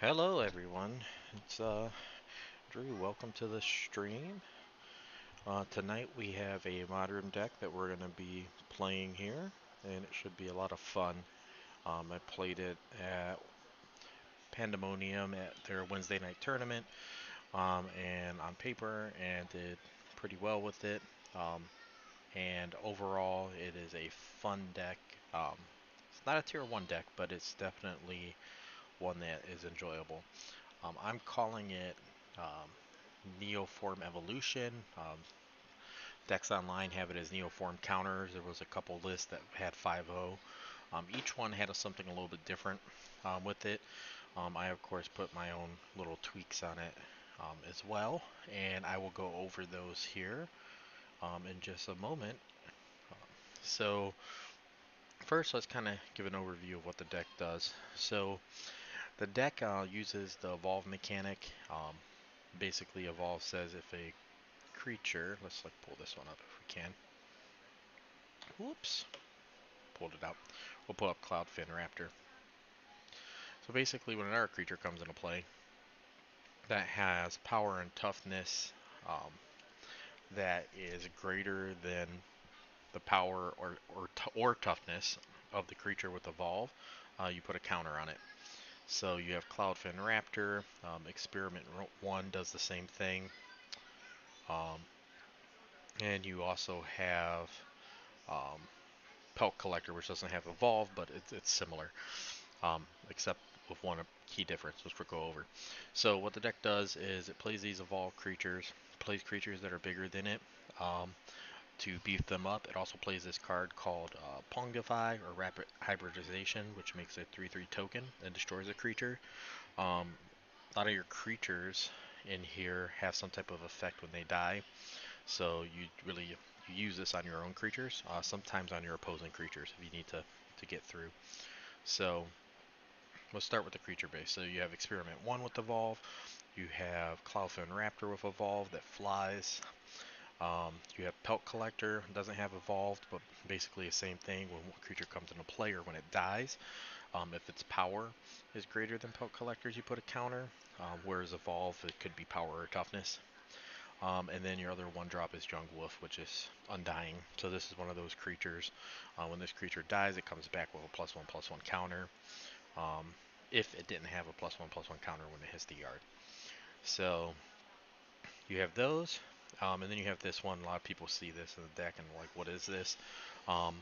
Hello everyone, it's Drew. Welcome to the stream. Tonight we have a modern deck that we're going to be playing here, and it should be a lot of fun. I played it at Pandemonium at their Wednesday night tournament, and on paper, and did pretty well with it. Um, and overall, it is a fun deck. It's not a tier 1 deck, but it's definitely one that is enjoyable. I'm calling it Neoform Evolution. Decks online have it as Neoform Counters. There was a couple lists that had 5.0. Each one had something a little bit different with it. I, of course, put my own little tweaks on it as well, and I will go over those here in just a moment. So, first, let's kind of give an overview of what the deck does. So, the deck uses the Evolve mechanic. Basically, Evolve says if a creature, let's like pull this one up if we can. Whoops, pulled it out. We'll pull up Cloudfin Raptor. So basically, when another creature comes into play that has power and toughness um, that is greater than the power or toughness of the creature with Evolve, you put a counter on it. So you have Cloudfin Raptor. Experiment 1 does the same thing. Um, and you also have um, Pelt Collector, which doesn't have Evolve, but it's similar. Except with one key difference, which we'll go over. So what the deck does is it plays these evolved creatures, plays creatures that are bigger than it to beef them up. It also plays this card called Pongify or Rapid Hybridization, which makes a 3/3 token and destroys a creature. A lot of your creatures in here have some type of effect when they die, so you use this on your own creatures, sometimes on your opposing creatures if you need to get through. So let's start with the creature base. So you have Experiment 1 with Evolve. You have Cloudfin Raptor with Evolve that flies. You have Pelt Collector, doesn't have Evolved, but basically the same thing. When one creature comes into play or when it dies, if its power is greater than Pelt Collector's, you put a counter. Whereas Evolve, it could be power or toughness. And then your other one drop is Jungle Wolf, which is Undying. So this is one of those creatures. When this creature dies, it comes back with a +1/+1 counter. Um, if it didn't have a +1/+1 counter when it hits the yard. So you have those, and then you have this one. A lot of people see this in the deck and like, what is this? Um,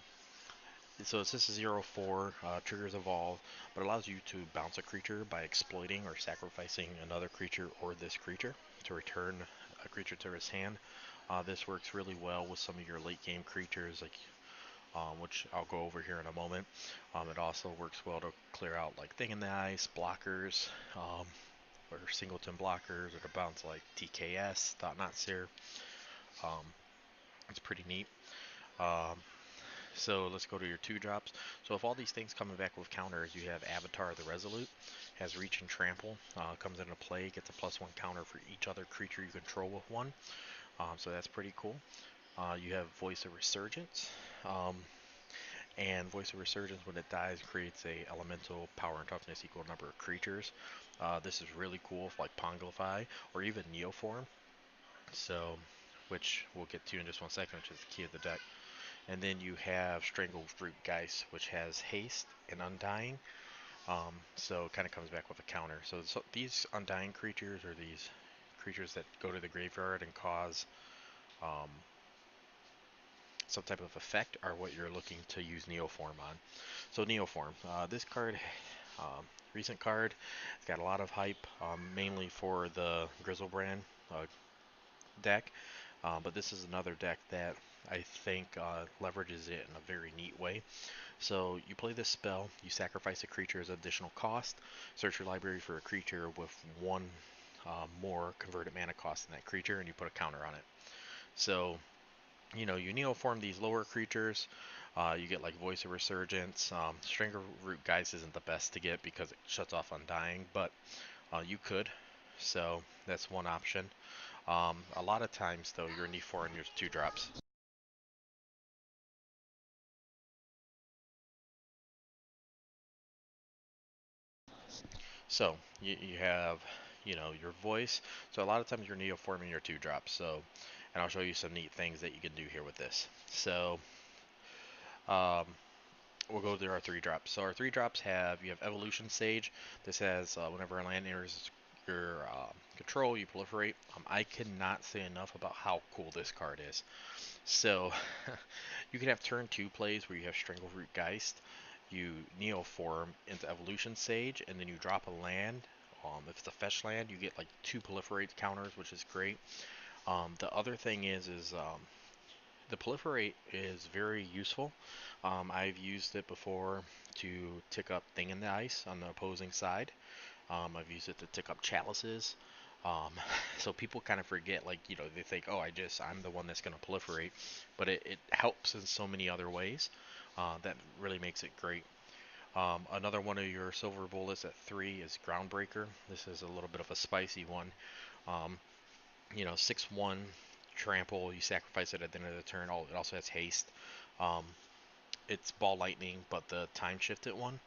so it's this 0/4, triggers evolve, but allows you to bounce a creature by exploiting or sacrificing another creature or this creature to return a creature to his hand. This works really well with some of your late game creatures, like which I'll go over here in a moment. It also works well to clear out like Thing in the Ice, blockers, or singleton blockers, or to bounce like TKS, Thought Not Seer. Um, it's pretty neat. Um, so let's go to your 2 drops. So if all these things coming back with counters, you have Avatar the Resolute, has Reach and Trample, comes into play, gets a +1 counter for each other creature you control with one. So that's pretty cool. You have Voice of Resurgence. And Voice of Resurgence, when it dies, creates a elemental power and toughness equal number of creatures. This is really cool, like Ponglify or even Neoform. So, which we'll get to in just 1 second, which is the key of the deck. And then you have Strangled-Root Geist, which has haste and Undying. So it kind of comes back with a counter. So these Undying creatures are these creatures that go to the graveyard and cause um, some type of effect are what you're looking to use Neoform on. So Neoform, this card, um, recent card, it's got a lot of hype, mainly for the Grizzlebrand deck, but this is another deck that I think leverages it in a very neat way. So you play this spell, you sacrifice a creature as additional cost, search your library for a creature with one more converted mana cost than that creature, and you put a counter on it. So you neoform these lower creatures. You get like Voice of Resurgence. Strangleroot Geist isn't the best to get because it shuts off Undying, but you could. So that's one option. A lot of times, though, you're neoforming your 2 drops. So you have, your voice. So a lot of times you're neoforming your two drops. So, and I'll show you some neat things that you can do here with this. So, um, we'll go through our three drops. So our three drops you have Evolution Sage. This has whenever a land enters your control, you proliferate. I cannot say enough about how cool this card is. So you can have turn two plays where you have Strangleroot Geist. You Neoform into Evolution Sage, and then you drop a land. If it's a fetch land, you get like two proliferate counters, which is great. The other thing is the proliferate is very useful. I've used it before to tick up Thing in the Ice on the opposing side. I've used it to tick up chalices. Um, so people kind of forget, like, they think, oh, I'm the one that's going to proliferate, but it helps in so many other ways. That really makes it great. Another one of your silver bullets at 3 is Groundbreaker. This is a little bit of a spicy one. Um, 6/1 trample. You sacrifice it at the end of the turn. It also has haste. Um, it's ball lightning, but the time shifted one.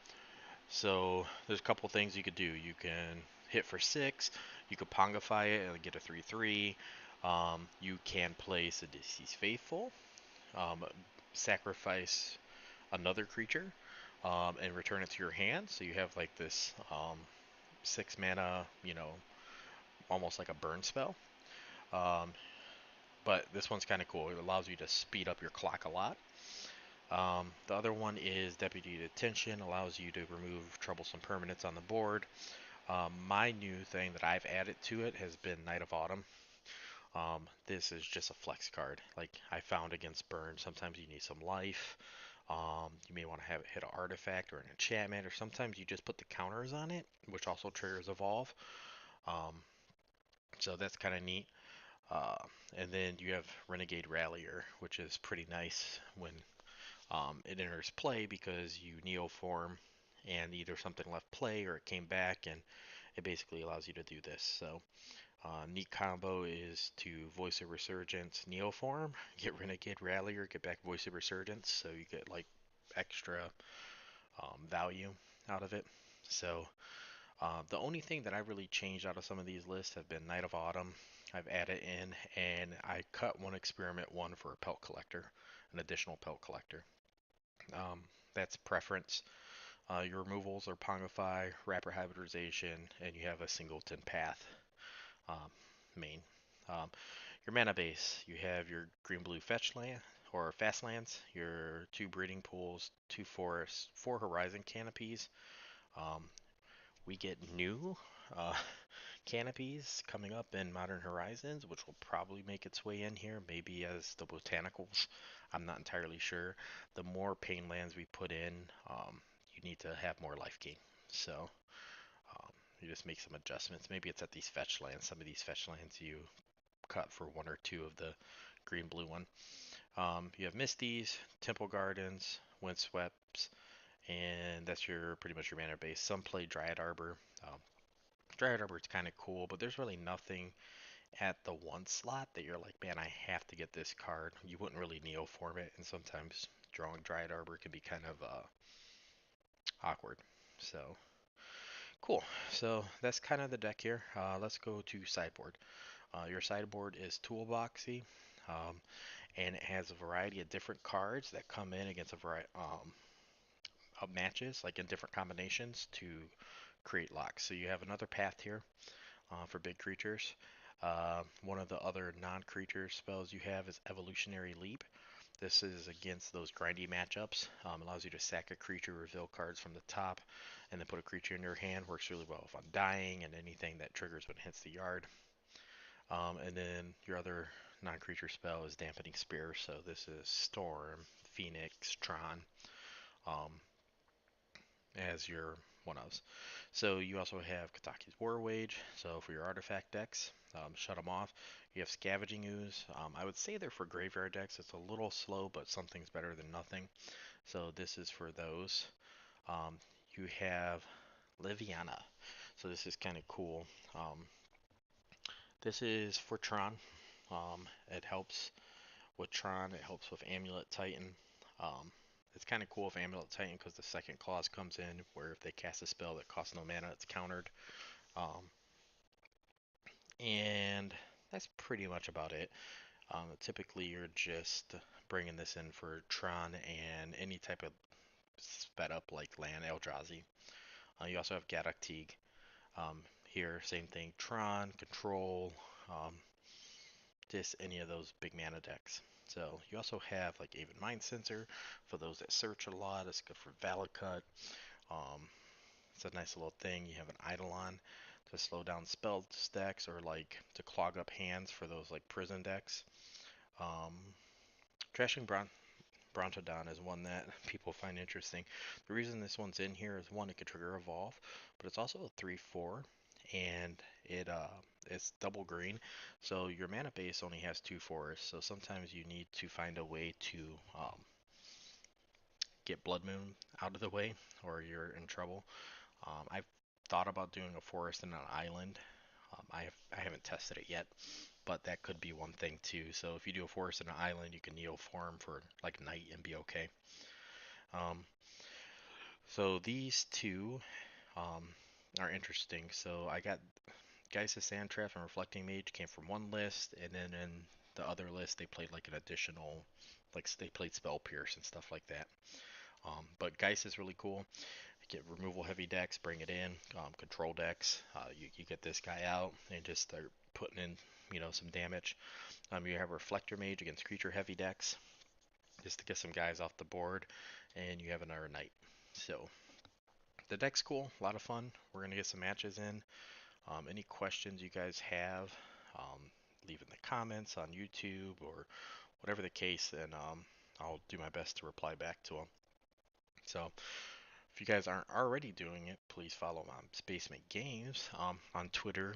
So there's a couple things you could do. You can hit for 6. You could Pongify it and get a 3/3. You can play Sadistis Faithful, sacrifice another creature, and return it to your hand. So you have like this 6 mana, almost like a burn spell. Um, but this one's kind of cool. It allows you to speed up your clock a lot. The other one is Deputy Detention, allows you to remove troublesome permanents on the board. My new thing that I've added to it has been Knight of Autumn. This is just a flex card. Like I found against burn, sometimes you need some life. You may want to have it hit an artifact or an enchantment, or sometimes you just put the counters on it, which also triggers evolve. Um, so that's kind of neat. Uh, and then you have Renegade Rallier, which is pretty nice when it enters play because you Neoform and either something left play or it came back, and it basically allows you to do this. So neat combo is to Voice of Resurgence Neoform, get Renegade Rallier, get back Voice of Resurgence, so you get like extra value out of it. So the only thing that I really changed out of some of these lists have been Knight of Autumn. I've added in, and I cut one experiment one for a pelt collector, an additional pelt collector. Um, that's preference. Your removals are Pongify, Rapid Hybridization, and you have a Singleton Path um, main. Um, your mana base, you have your green blue fetch land or fast lands, your two breeding pools, two forests, four horizon canopies. Um, we get new uh, canopies coming up in Modern Horizons, which will probably make its way in here, maybe as the botanicals. I'm not entirely sure. The more pain lands we put in, you need to have more life gain. So you just make some adjustments. Maybe it's at these fetch lands. Some of these fetch lands you cut for one or two of the green blue one. You have Misties, Temple Gardens, Windsweeps, and that's your pretty much your mana base. Some play Dryad Arbor. Um, Dryad Arbor is kind of cool, but there's really nothing at the one slot that you're like, man, I have to get this card. You wouldn't really Neoform it, and sometimes drawing Dryad Arbor can be kind of awkward. So cool. So that's kind of the deck here. Let's go to sideboard. Your sideboard is toolboxy, um, and it has a variety of different cards that come in against a variety of matches, like in different combinations to create locks. So you have another path here for big creatures. One of the other non-creature spells you have is Evolutionary Leap. This is against those grindy matchups. Allows you to sack a creature, reveal cards from the top, and then put a creature in your hand. Works really well with Undying and anything that triggers when it hits the yard. And then your other non-creature spell is Dampening Spear. So this is Storm, Phoenix, Tron um, as your one-ofs. So you also have Kataki's War Wage. So for your artifact decks, shut them off. You have Scavenging Ooze. I would say they're for graveyard decks. It's a little slow, but something's better than nothing. So this is for those. Um, you have Liviana. So this is kind of cool. This is for Tron. It helps with Tron. It helps with Amulet Titan. Um, It's kind of cool if Amulet Titan because the second clause comes in where if they cast a spell that costs no mana, it's countered. Um, and that's pretty much about it. Typically, you're just bringing this in for Tron and any type of sped up like land Eldrazi. You also have Gaddock Teague. Here, same thing, Tron, Control, um, just any of those big mana decks. So you also have like Aven Mind Sensor for those that search a lot. It's good for Valakut. Um, it's a nice little thing. You have an Eidolon to slow down spell stacks or like to clog up hands for those like prison decks. Um, Trashing Brontodon is one that people find interesting. The reason this one's in here is one, it can trigger Evolve, but it's also a 3/4, and it's double green, so your mana base only has 2 forests. So sometimes you need to find a way to get Blood Moon out of the way, or you're in trouble. I've thought about doing a forest and an island. I haven't tested it yet, but that could be one thing too. So if you do a forest and an island, you can Neoform for like night and be okay. Um, so these two are interesting. So I got Geist Sand Trap and Reflecting Mage came from one list, and then in the other list they played like an additional, like they played Spell Pierce and stuff like that. But Geist is really cool. Get removal heavy decks, bring it in. Control decks, you get this guy out and just start putting in, some damage. You have Reflector Mage against creature heavy decks, just to get some guys off the board, and you have another Knight. So the deck's cool, a lot of fun. We're gonna get some matches in. Any questions you guys have, um, leave in the comments on YouTube or whatever the case, and I'll do my best to reply back to them. So if you guys aren't already doing it, please follow my Basement Games on Twitter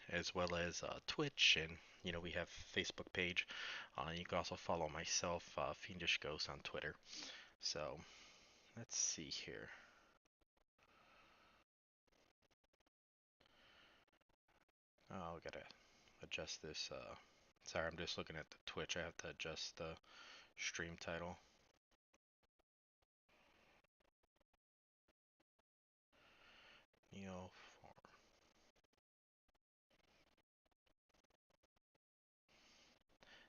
as well as Twitch, and we have Facebook page. You can also follow myself, Fiendish Ghost, on Twitter. So let's see here. Oh, we gotta adjust this. Sorry, I'm just looking at the Twitch. I have to adjust the stream title. Neoform.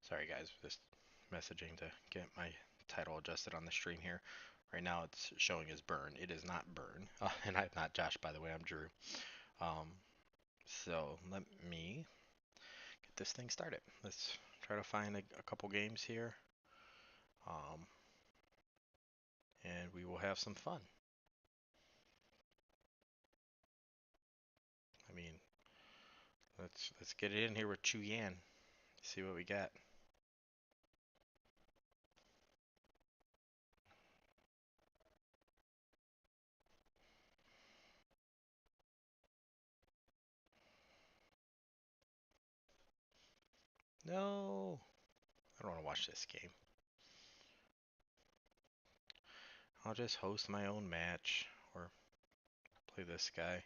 Sorry guys, just messaging to get my title adjusted on the stream here. Right now it's showing as Burn. It is not Burn. And I'm not Josh, by the way, I'm Drew. Um, so let me get this thing started. Let's try to find a couple games here. Um, and we will have some fun. I mean, let's get it in here with Chu Yan. See what we got. No, I don't want to watch this game. I'll just host my own match or play this guy.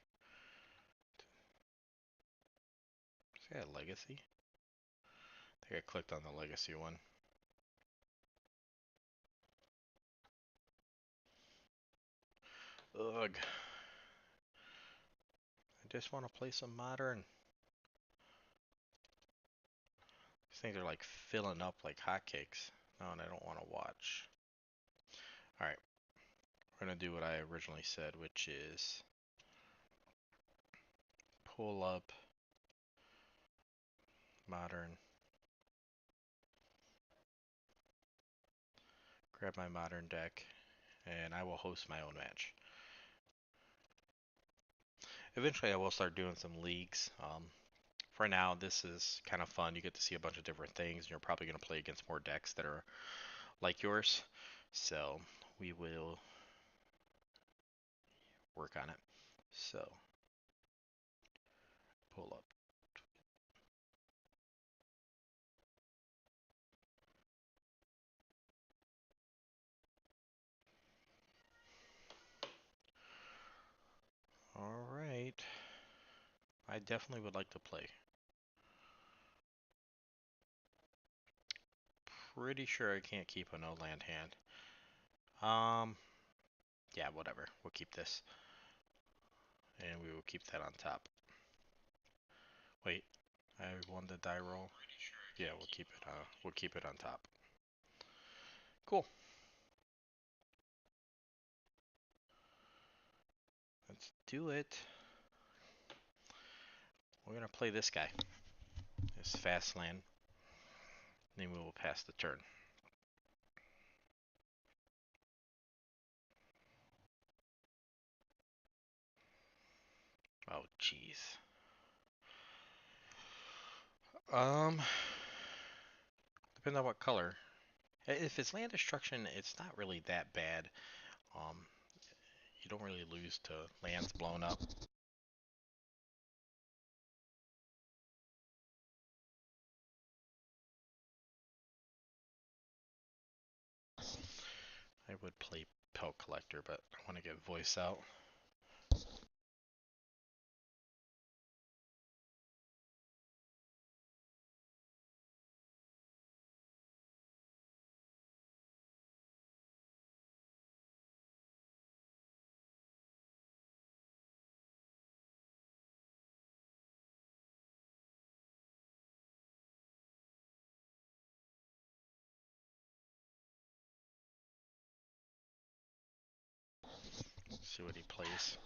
Is that a legacy? I think I clicked on the legacy one. Ugh. I just want to play some modern. These things are like filling up like hotcakes. Oh, and I don't want to watch. Alright, we're going to do what I originally said, which is pull up modern, grab my modern deck, and I will host my own match. Eventually I will start doing some leagues. For now, this is kind of fun. You get to see a bunch of different things, and you're probably going to play against more decks that are like yours. So we will work on it. So pull up. Alright. I definitely would like to play. Pretty sure I can't keep a no land hand. Um, yeah, whatever. We'll keep this, and we will keep that on top. Wait, I won the die roll. Yeah, we'll keep it. We'll keep it on top. Cool. Let's do it. We're gonna play this guy. This fast land. Then we will pass the turn. Oh, jeez. Um, depends on what color. If it's land destruction, it's not really that bad. Um, you don't really lose to lands blown up. I would play Pelt Collector, but I want to get voice out. See what he plays.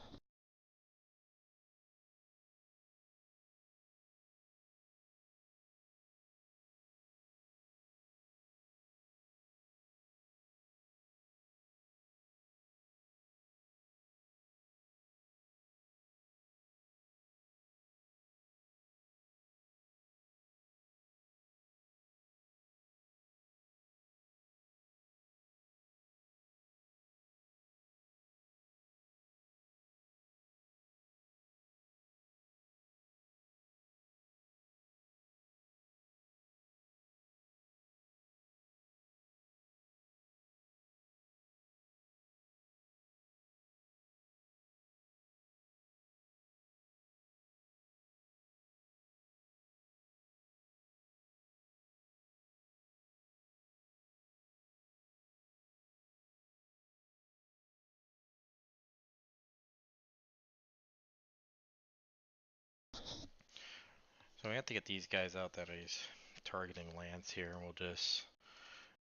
So we have to get these guys out that he's targeting lands here, and we'll just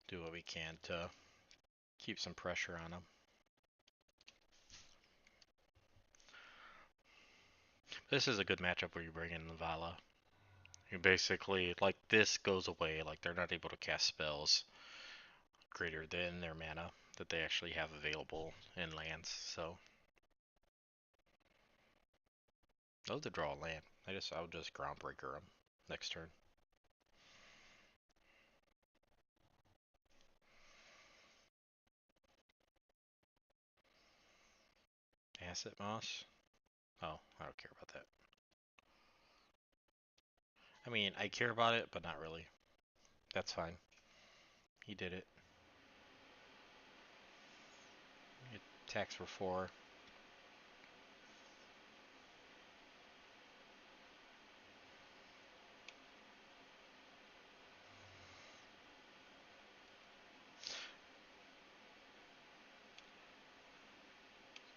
do what we can to keep some pressure on him. This is a good matchup where you bring in Vala. You basically, like, this goes away, like they're not able to cast spells greater than their mana that they actually have available in lands, so. I'll have to draw a land. I'll just Groundbreaker him next turn. Asset Moss? Oh, I don't care about that. I mean, I care about it, but not really. That's fine. He did it. He attacks for 4.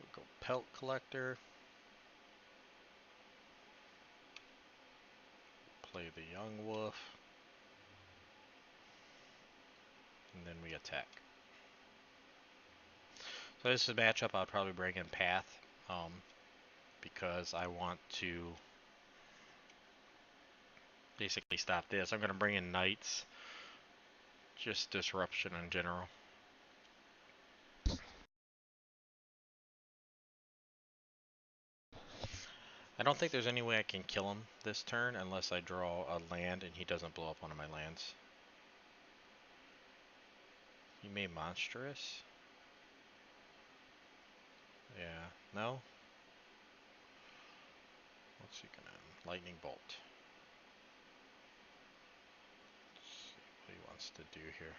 We'll go Pelt Collector. Play the Young Wolf. And then we attack. So this is a matchup I'll probably bring in Path. Because I want to basically stop this. I'm going to bring in Knights. Just disruption in general. I don't think there's any way I can kill him this turn unless I draw a land and he doesn't blow up one of my lands. He made Monstrous? Yeah. No? What's he gonna... Lightning Bolt. Let's see what he wants to do here.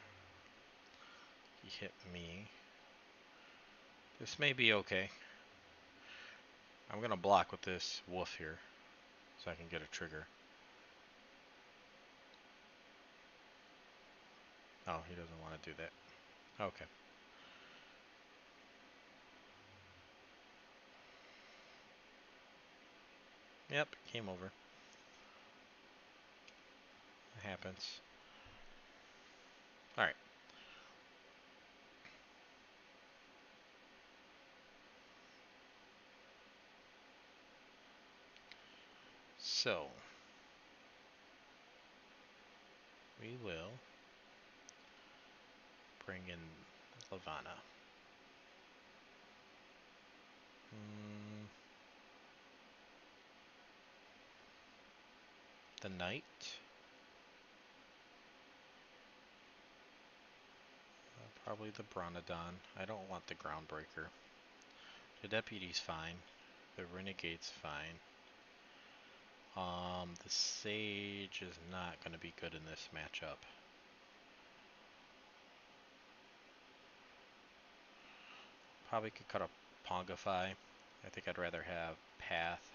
He hit me. This may be okay. I'm gonna block with this wolf here so I can get a trigger. Oh, he doesn't want to do that. Okay. Yep, came over. It happens. Alright. So, we will bring in Lavana. The Knight. Probably the Bronodon. I don't want the Groundbreaker. The Deputy's fine. The Renegade's fine. The Sage is not going to be good in this matchup. Probably could cut a Pongify. I think I'd rather have Path.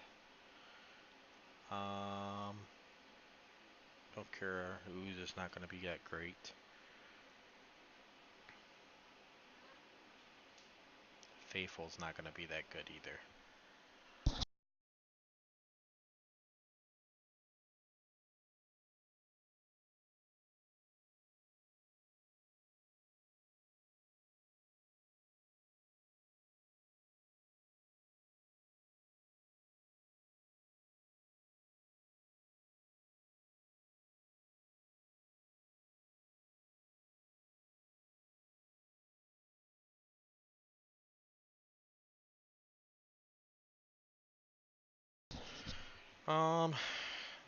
Don't care. Ooze is not going to be that great. Faithful's not going to be that good either.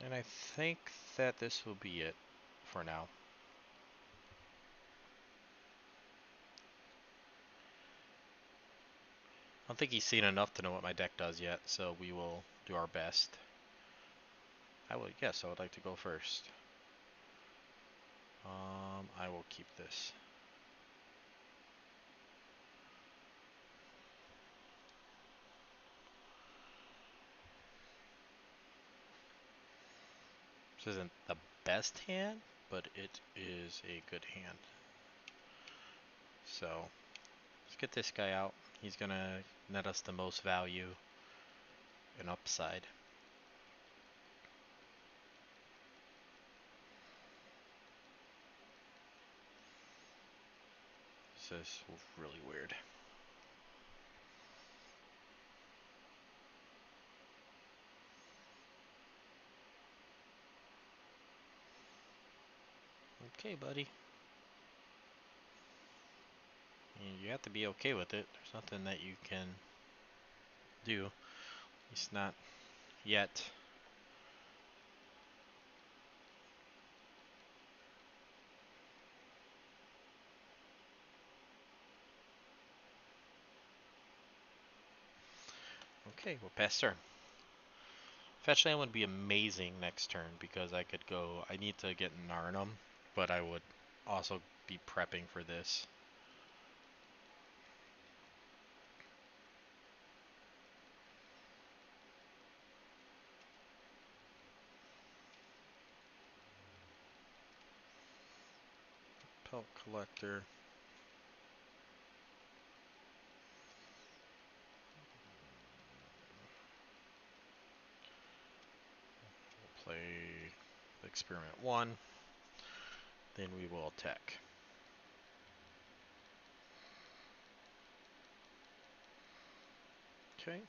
And I think that this will be it for now. I don't think he's seen enough to know what my deck does yet, so we will do our best. I would like to go first. I will keep this. This isn't the best hand, but it is a good hand. So, let's get this guy out. He's gonna net us the most value and upside. This is really weird. Okay, buddy. You have to be okay with it. There's nothing that you can do. He's not yet. Okay, we'll pass turn. Fetch land would be amazing next turn because I could go. I need to get Narnum, but I would also be prepping for this. Pelt Collector. We'll play Experiment 1. Then we will attack. Okay.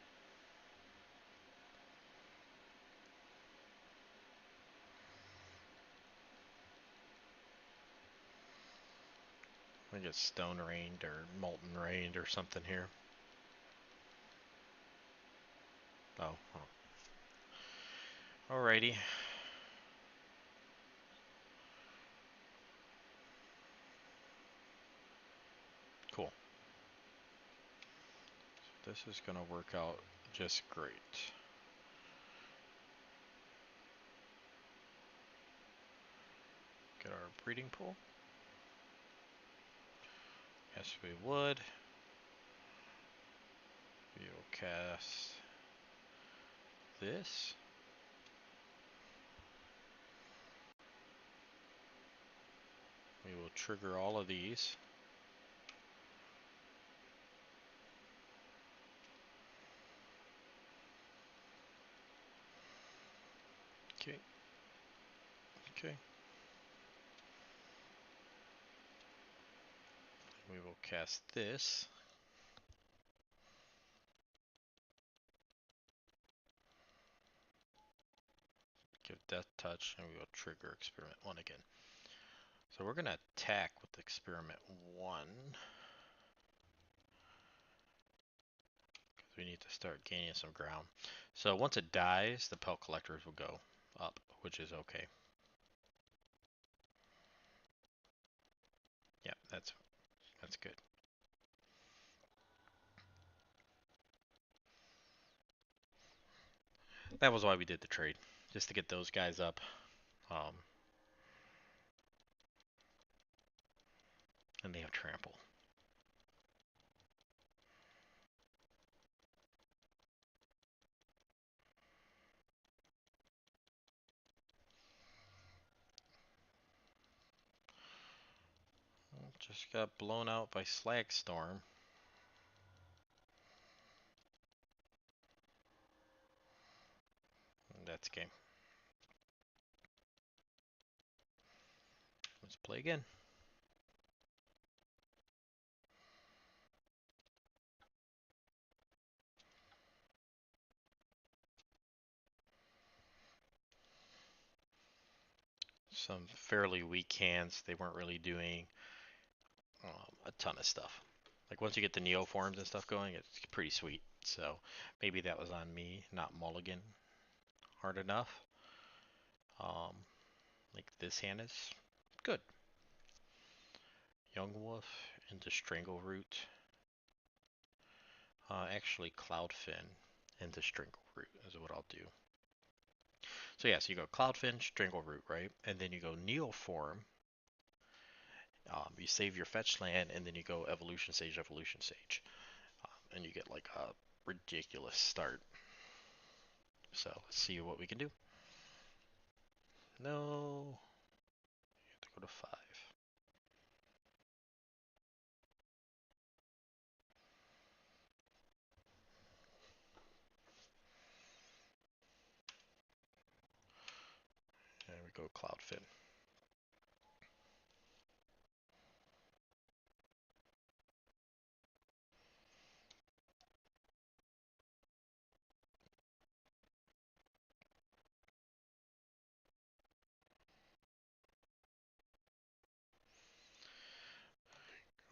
I get Stone Rained or Molten Rained or something here. Oh. Alrighty. Cool. So this is going to work out just great. Get our breeding pool. Yes, we would. We will cast this. We will trigger all of these. Okay. Okay. We will cast this. Give Death Touch, and we will trigger Experiment 1 again. So we're going to attack with Experiment 1. Because we need to start gaining some ground. So once it dies, the Pelt Collectors will go up, which is okay. Yeah, that's good. That was why we did the trade, just to get those guys up. And they have trample. Just got blown out by Slag Storm. And that's game. Let's play again. Some fairly weak hands. They weren't really doing a ton of stuff. Like once you get the Neoforms and stuff going, it's pretty sweet. So maybe that was on me, not mulligan hard enough. Like this hand is good. Young Wolf into Strangleroot. Actually, Cloudfin into Strangleroot is what I'll do. So yeah, so you go Cloudfin, Strangleroot, right? And then you go Neoform. You save your fetch land, and then you go Evolution Sage, Evolution Sage. And you get like a ridiculous start. So let's see what we can do. No. You have to go to 5. There we go, Cloudfin.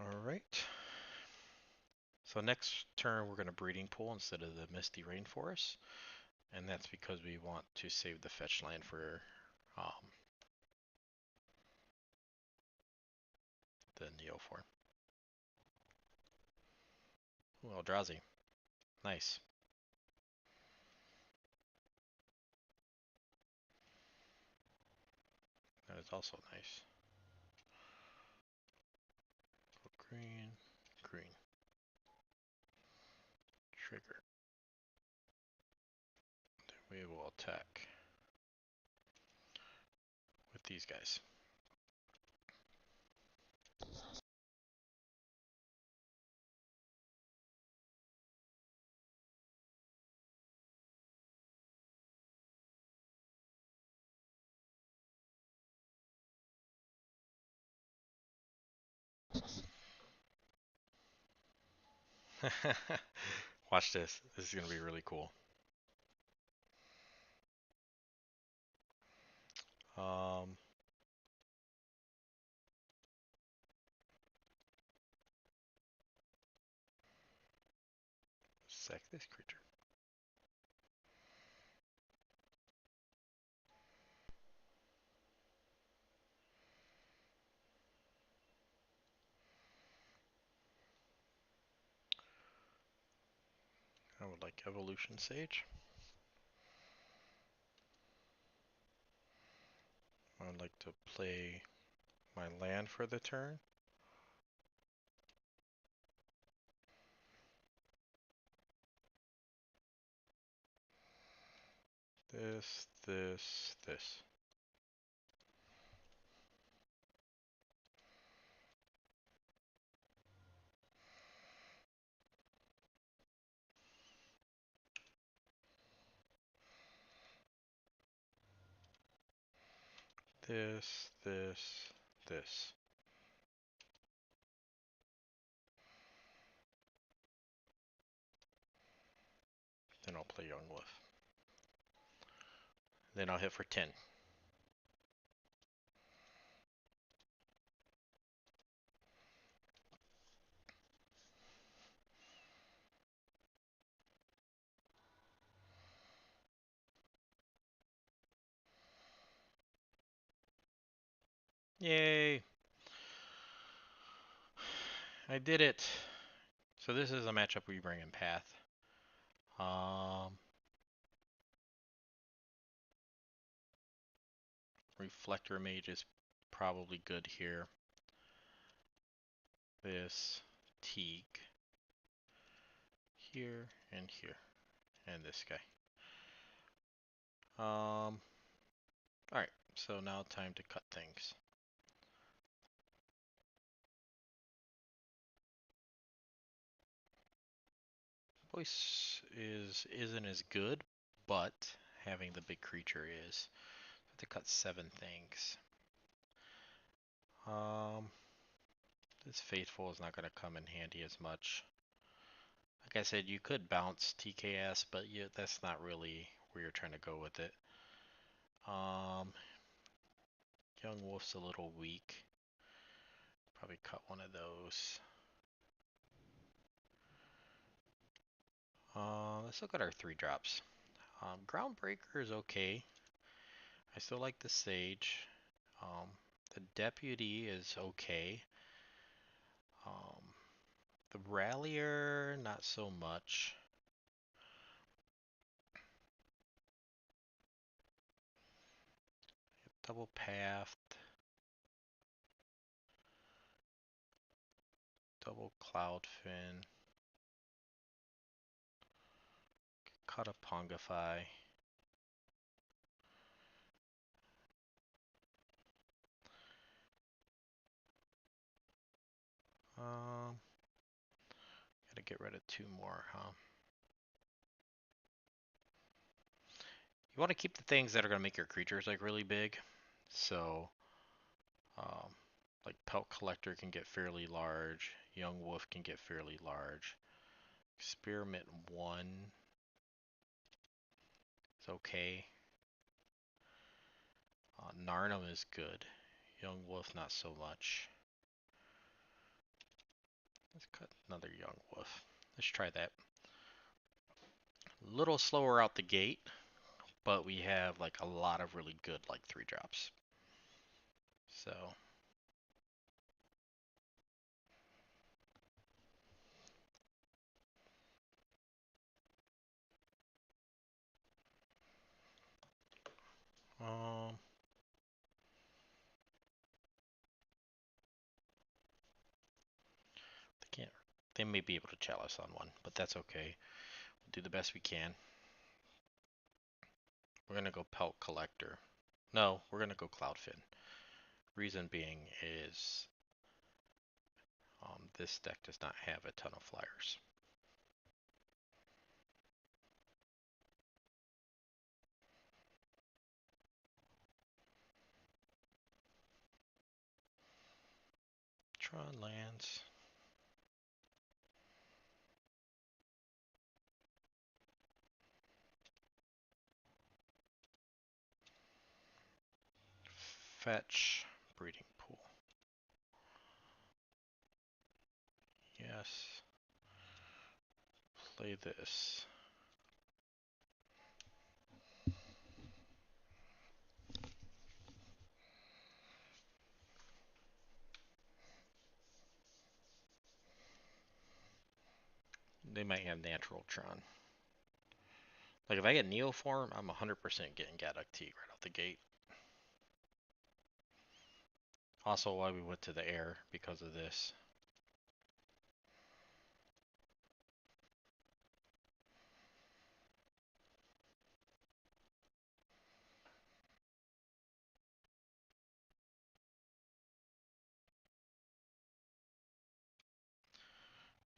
Alright. So next turn we're going to Breeding Pool instead of the Misty Rainforest. And that's because we want to save the fetch land for the Neoform. Ooh, Eldrazi. Nice. That is also nice. Green, green. Trigger. Then we will attack with these guys. Watch this. This is going to be really cool. Sack this creature. I would like Evolution Sage. I would like to play my land for the turn. This, this, this. this, this, this. Then I'll play Young Wolf. Then I'll hit for 10. Yay! I did it! So this is a matchup where you bring in Path. Reflector Mage is probably good here. This Teague here and here, and this guy. Alright, so now time to cut things. Voice isn't as good, but having the big creature is. I have to cut 7 things. This Faithful is not going to come in handy as much. Like I said, you could bounce TKS, but that's not really where you're trying to go with it. Young Wolf's a little weak. Probably cut one of those. Let's look at our 3 drops. Groundbreaker is okay. I still like the Sage. The Deputy is okay. The Rallier, not so much. Double Pathed. Double Cloudfin. Cut a Pongify. Gotta get rid of 2 more, huh? You want to keep the things that are gonna make your creatures like really big. So, like Pelt Collector can get fairly large. Young Wolf can get fairly large. Experiment 1 is okay. Narnum is good. Young Wolf, not so much. Let's cut another Young Wolf. Let's try that. A little slower out the gate, but we have like a lot of really good like 3 drops. So they can't. They may be able to chalice on 1, but that's okay. We'll do the best we can. We're gonna go Pelt Collector. No, we're gonna go Cloudfin. Reason being is this deck does not have a ton of flyers. Tron lands. Fetch. Breeding Pool. Yes. Play this. They might have Natural Tron. Like if I get Neoform, I'm 100% getting Gaddock Teague right out the gate. Also why we went to the air because of this.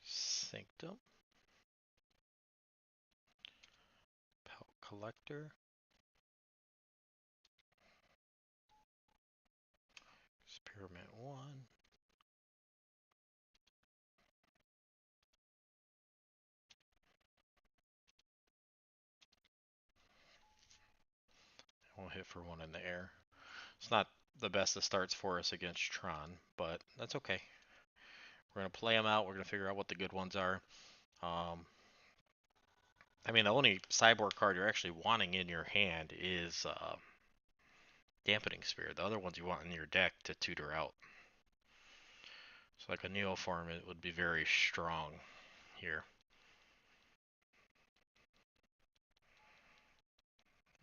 Sanctum. Pelt Collector. one. We'll hit for one in the air. It's not the best of starts for us against Tron, but that's okay. We're going to play them out. We're going to figure out what the good ones are. I mean, the only cyborg card you're actually wanting in your hand is Dampening Sphere. The other ones you want in your deck to tutor out. So like a Neoform, it would be very strong here.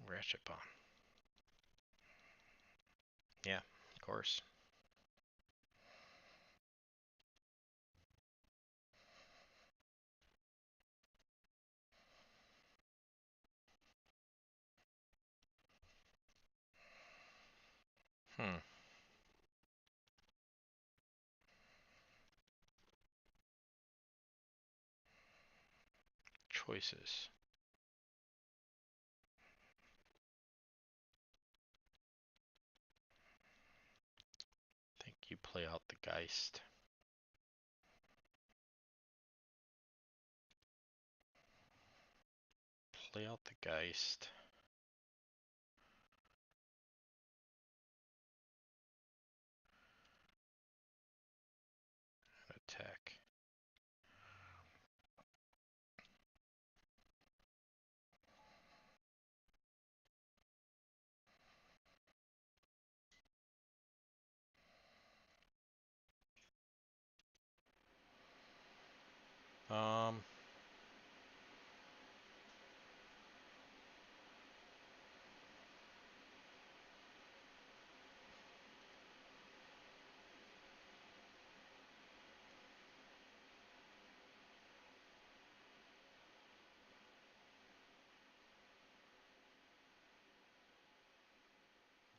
Ratchet Bomb. Yeah, of course. Hmm. Choices. I think you play out the Geist. Play out the Geist. Attack. Um,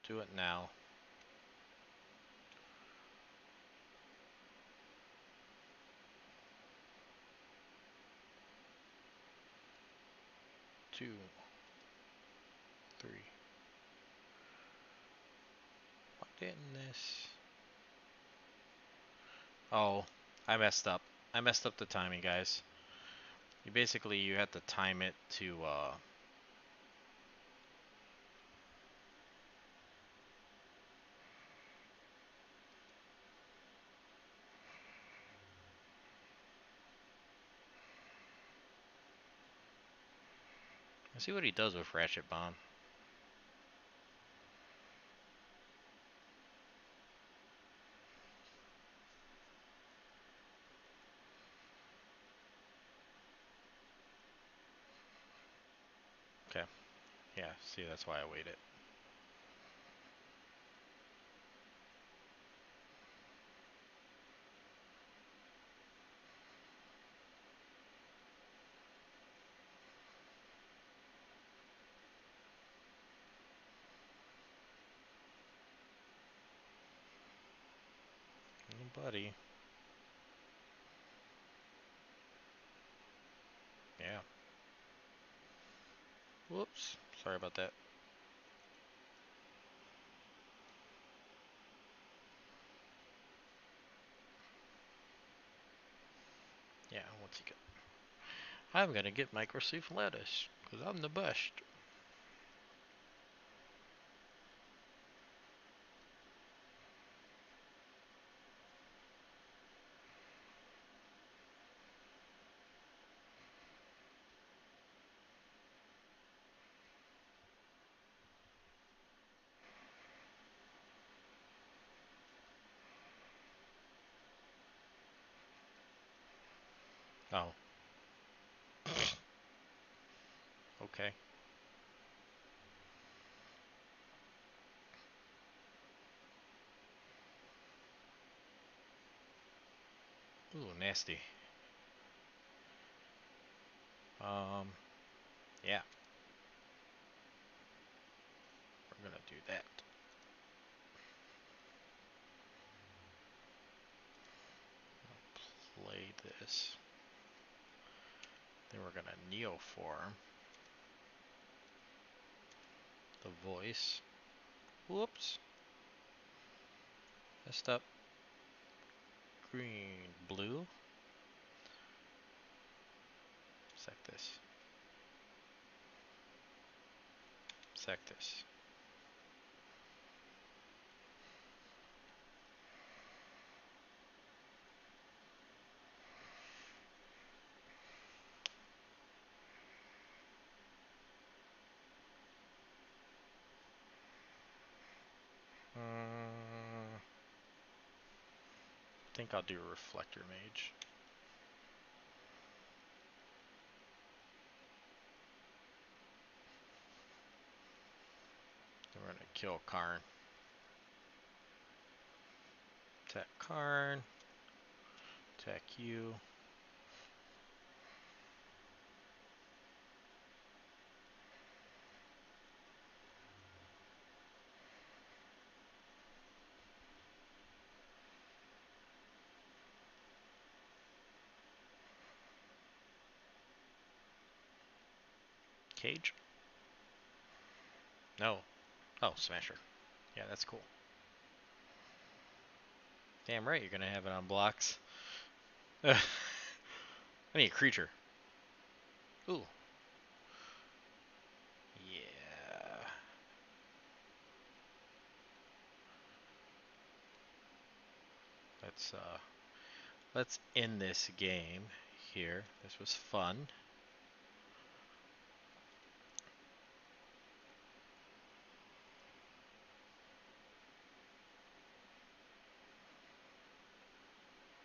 do it now. Two, three. Why didn't this? Oh, I messed up. I messed up the timing, guys. You have to time it to let's see what he does with Ratchet Bomb. Okay. Yeah, see, that's why I waited. Buddy. Yeah. Whoops. Sorry about that. Yeah, what's he get? I'm gonna get microsleeve lettuce, because I'm the best. Oh. Okay. Ooh, nasty. Yeah. We're gonna do that. Play this. Then we're gonna Neoform the voice. Whoops. Messed up. green, blue. Sack this. Sack this. I think I'll do a Reflector Mage. Then we're gonna kill Karn. Attack Karn. Attack you. Cage? No. Oh, Smasher. Yeah, that's cool. Damn right, you're gonna have it on blocks. I need a creature. Ooh. Yeah. Let's end this game here. This was fun.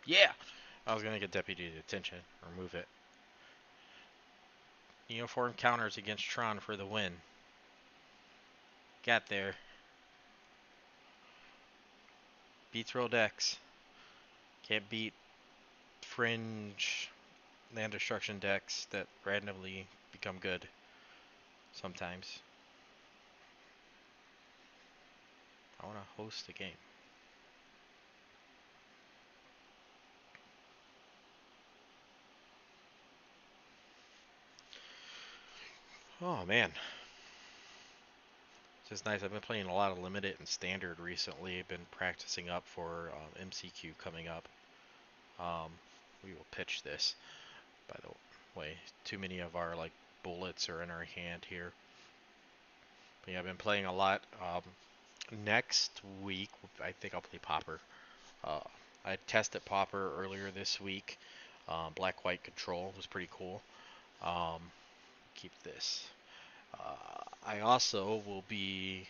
Yeah. I was gonna get Deputy Detention. Remove it. Neoform counters against Tron for the win. Got there. Beats roll decks. Can't beat fringe land destruction decks that randomly become good sometimes. I want to host a game. Oh man, it's just nice. I've been playing a lot of limited and standard recently. I've been practicing up for MCQ coming up. We will pitch this, by the way. Too many of our like bullets are in our hand here. But yeah, I've been playing a lot. Next week, I think I'll play Popper. Uh, I tested Popper earlier this week. Black-white control was pretty cool. Keep this. I also will be.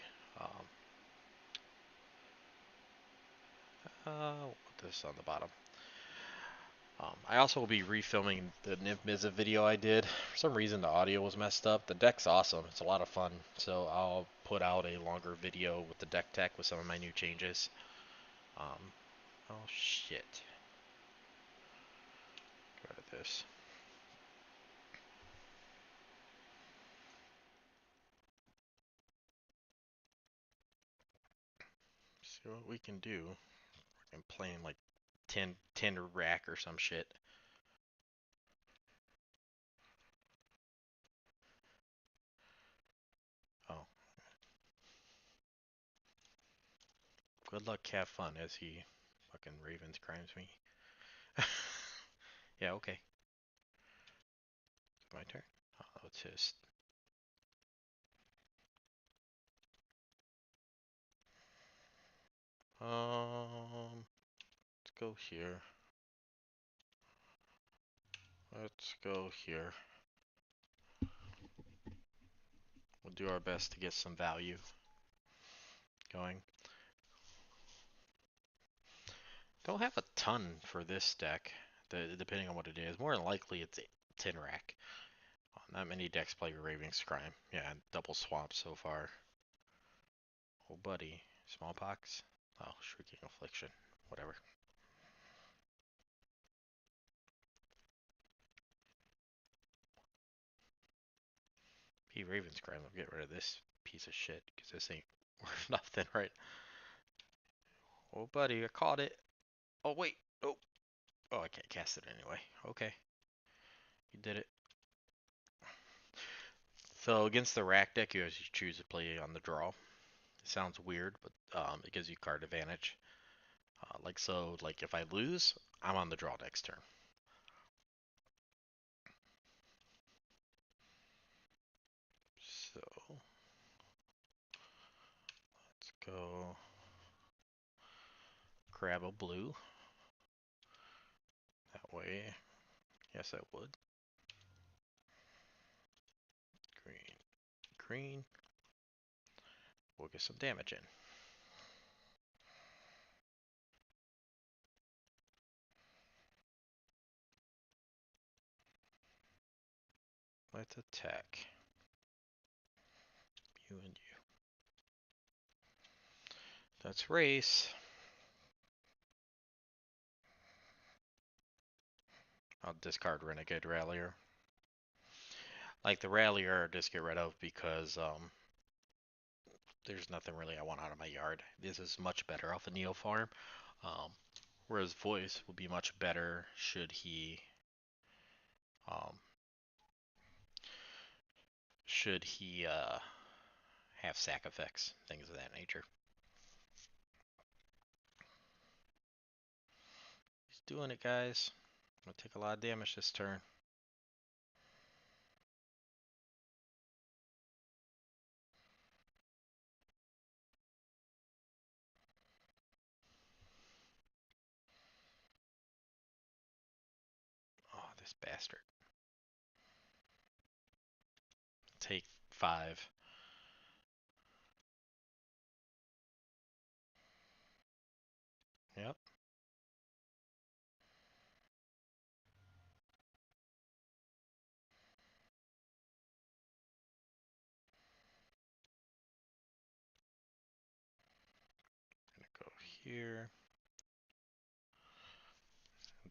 Put this on the bottom. I also will be refilming the Niv Mizzet video I did. For some reason, the audio was messed up. The deck's awesome. It's a lot of fun. So I'll put out a longer video with the deck tech with some of my new changes. Oh shit. Get rid of this. See what we can do. I'm playing like 10 rack or some shit. Oh. Good luck, have fun as he fucking Ravens crimes me. Yeah, okay. My turn. Oh, it's his. Let's go here. Let's go here. We'll do our best to get some value going. Don't have a ton for this deck, depending on what it is. More than likely, it's 10 rack. Not many decks play Raving's Crime. Yeah, double swamp so far. Oh, buddy. Smallpox? Oh, Shrieking Affliction. Whatever. P. Raven's Crime. I'll get rid of this piece of shit, because this ain't worth nothing, right? Oh, buddy, I caught it. Oh, wait. Oh. Oh, I can't cast it anyway. Okay. You did it. So, against the rack deck, you always choose to play on the draw. It sounds weird, but it gives you card advantage. Like so, like if I lose, I'm on the draw next turn. So let's go grab a blue. That way, yes, I would. Green, green. We'll get some damage in. Let's attack. You and you. Let's race. I'll discard Renegade Rallier. Like the Rallier, just get rid of because there's nothing really I want out of my yard. This is much better off a Neoform. Um, whereas Voice would be much better um, should he have sack effects, things of that nature. He's doing it, guys. I'm gonna take a lot of damage this turn. Oh, this bastard. Take 5. Yep. Gonna go here.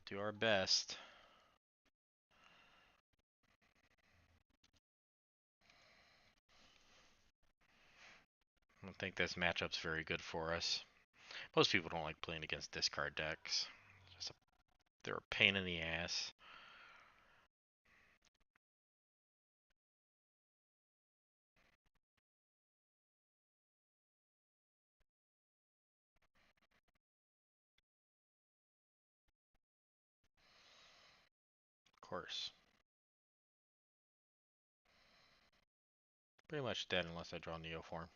Do our best. I don't think this matchup's very good for us. Most people don't like playing against discard decks. They're a pain in the ass. Of course. Pretty much dead unless I draw Neoform.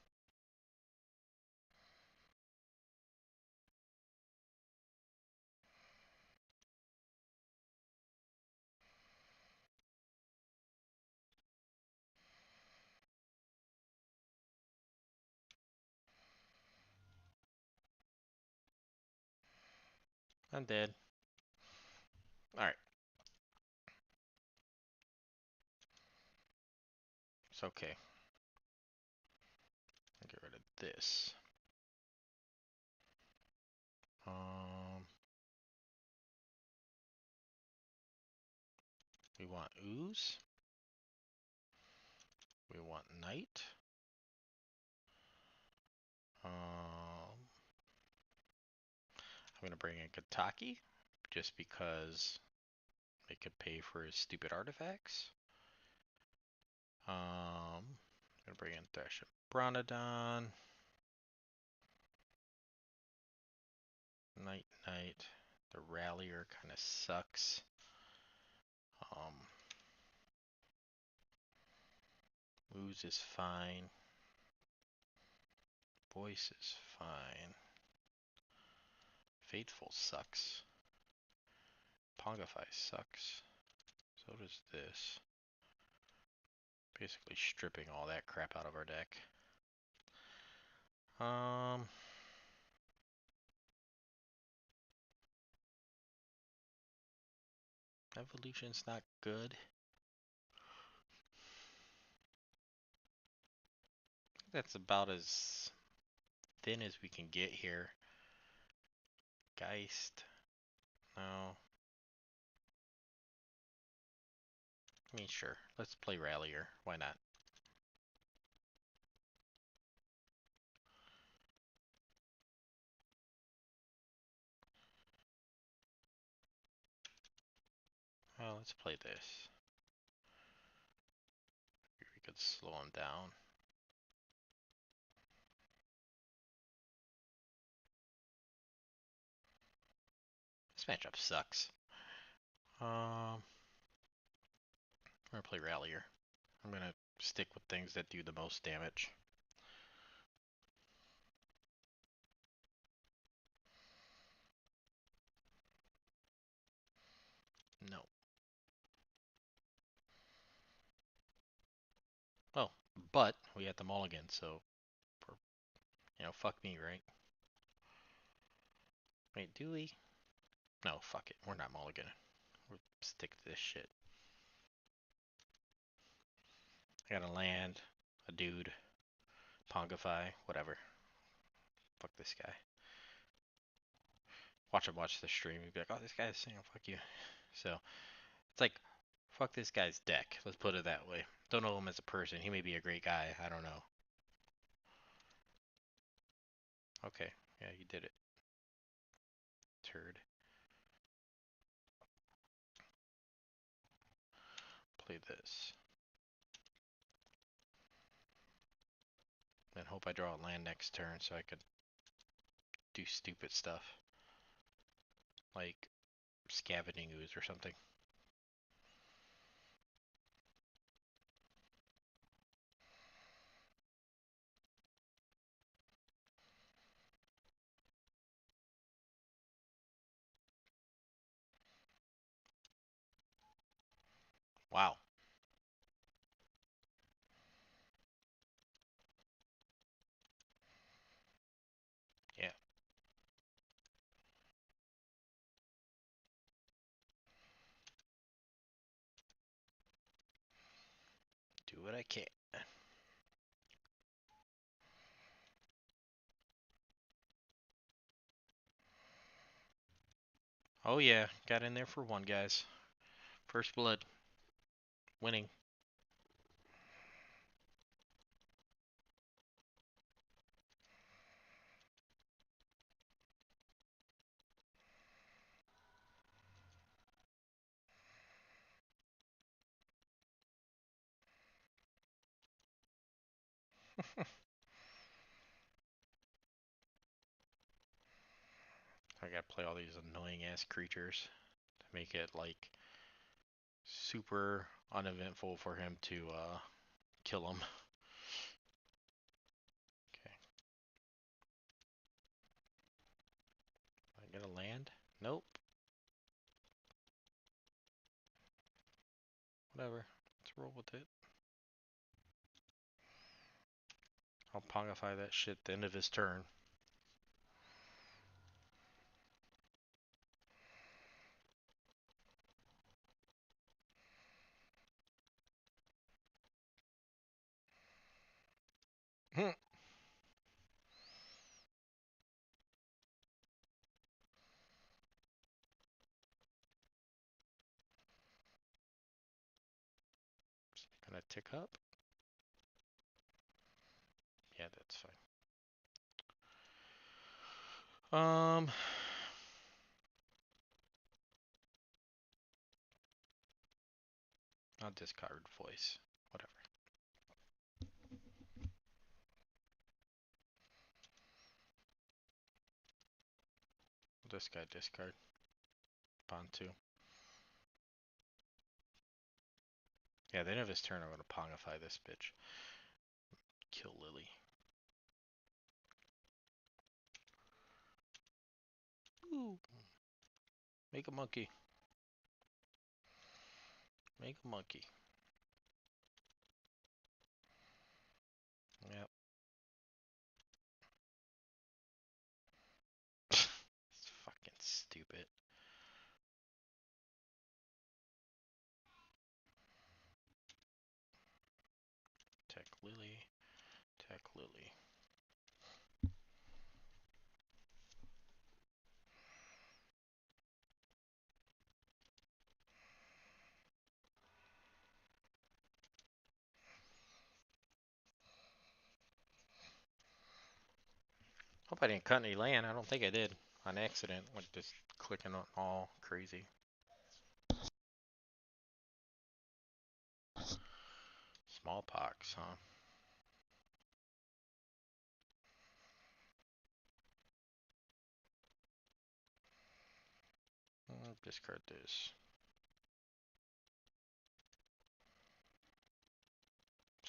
I'm dead. Alright. It's okay. I'll get rid of this. We want Ooze. We want Knight. I'm gonna bring in Kataki, just because it could pay for his stupid artifacts. I'm gonna bring in Thresh and Bronodon. Knight, Knight. The Rallier kind of sucks. Ooze is fine. Voice is fine. Fateful sucks. Pongify sucks. So does this. Basically stripping all that crap out of our deck. Evolution's not good. That's about as thin as we can get here. Geist. No. I mean, sure. Let's play Rallier. Why not? Well, let's play this. Maybe we could slow him down. This matchup sucks. I'm gonna play Rallier. I'm gonna stick with things that do the most damage. No. Oh, but we had the mulligan, so fuck me, right? Wait, do we? No, fuck it. We're not mulligan. We'll stick to this shit. I got a land, a dude, Pongify, whatever. Fuck this guy. Watch him watch the stream. He'd be like, oh, this guy's saying fuck you. So, it's like, fuck this guy's deck. Let's put it that way. Don't know him as a person. He may be a great guy. I don't know. Okay. Yeah, you did it. Turd. Play this. And hope I draw a land next turn so I could do stupid stuff. Like Scavenging Ooze or something. Wow. Yeah. Do what I can. Oh yeah, got in there for one, guys. First blood. Winning. I gotta play all these annoying ass creatures to make it like super uneventful for him to kill him. Okay. I get a land? Nope. Whatever. Let's roll with it. I'll Pongify that shit at the end of his turn. I Gonna tick up? Yeah, that's fine. I'll discard voice. Whatever. This guy discard. Bond 2. Yeah, the end of his turn, I'm gonna Pongify this bitch. Kill Lily. Ooh. Make a monkey. Make a monkey. Yep. It's fucking stupid. Tech Lily. Tech Lily. Hope I didn't cut any land. I don't think I did. On accident. Like just clicking on all crazy. Smallpox, huh? Discard this.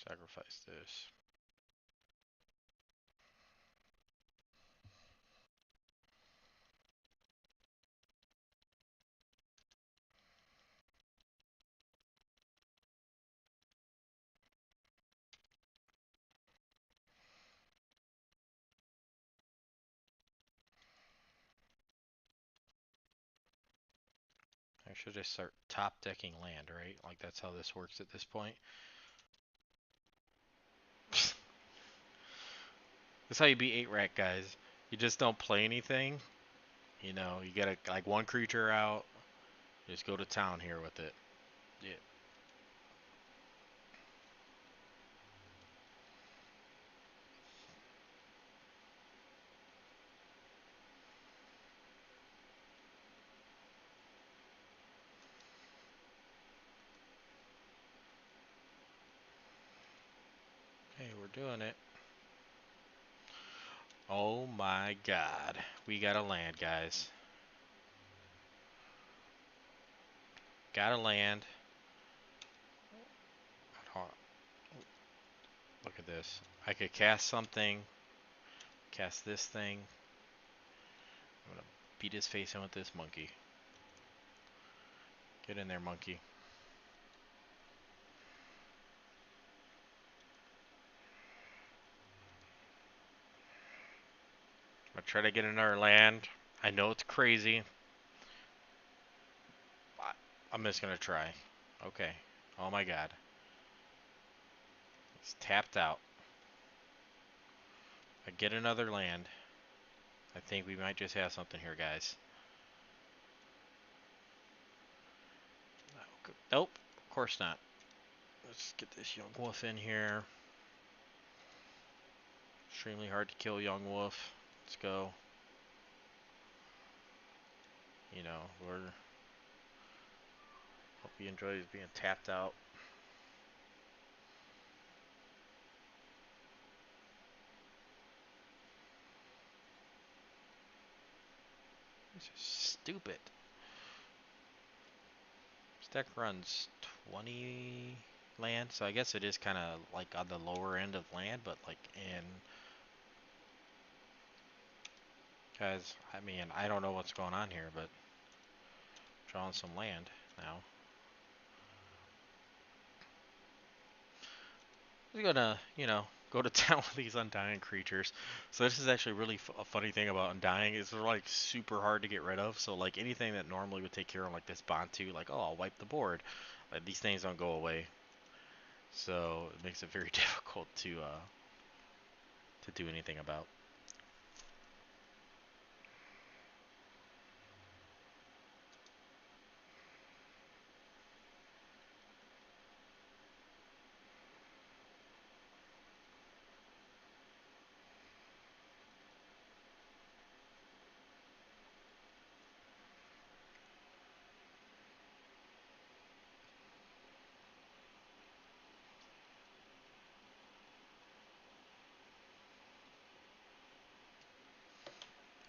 Sacrifice this. I should just start top decking land, right? Like that's how this works at this point. That's how you beat 8-rack, guys. You just don't play anything. You know, you get like one creature out. Just go to town here with it. Yeah. Hey, we're doing it. Oh my god. We gotta land, guys. Gotta land. Look at this. I could cast something. Cast this thing. I'm gonna beat his face in with this monkey. Get in there, monkey. I'm gonna try to get another land. I know it's crazy. I'm just gonna try. Okay. Oh my god. He's tapped out. I get another land. I think we might just have something here, guys. Nope. Of course not. Let's get this young wolf in here. Extremely hard to kill young wolf. Let's go. You know, hope he enjoys being tapped out. This is stupid. This deck runs 20 land, so I guess it is kind of like on the lower end of land, but like in... Guys, I mean, I don't know what's going on here, but drawing some land now. We're gonna, you know, go to town with these Undying creatures. So this is actually really a funny thing about Undying is they're like super hard to get rid of. So like anything that normally would take care of like this Bantu, like, oh, I'll wipe the board. Like these things don't go away. So it makes it very difficult to do anything about.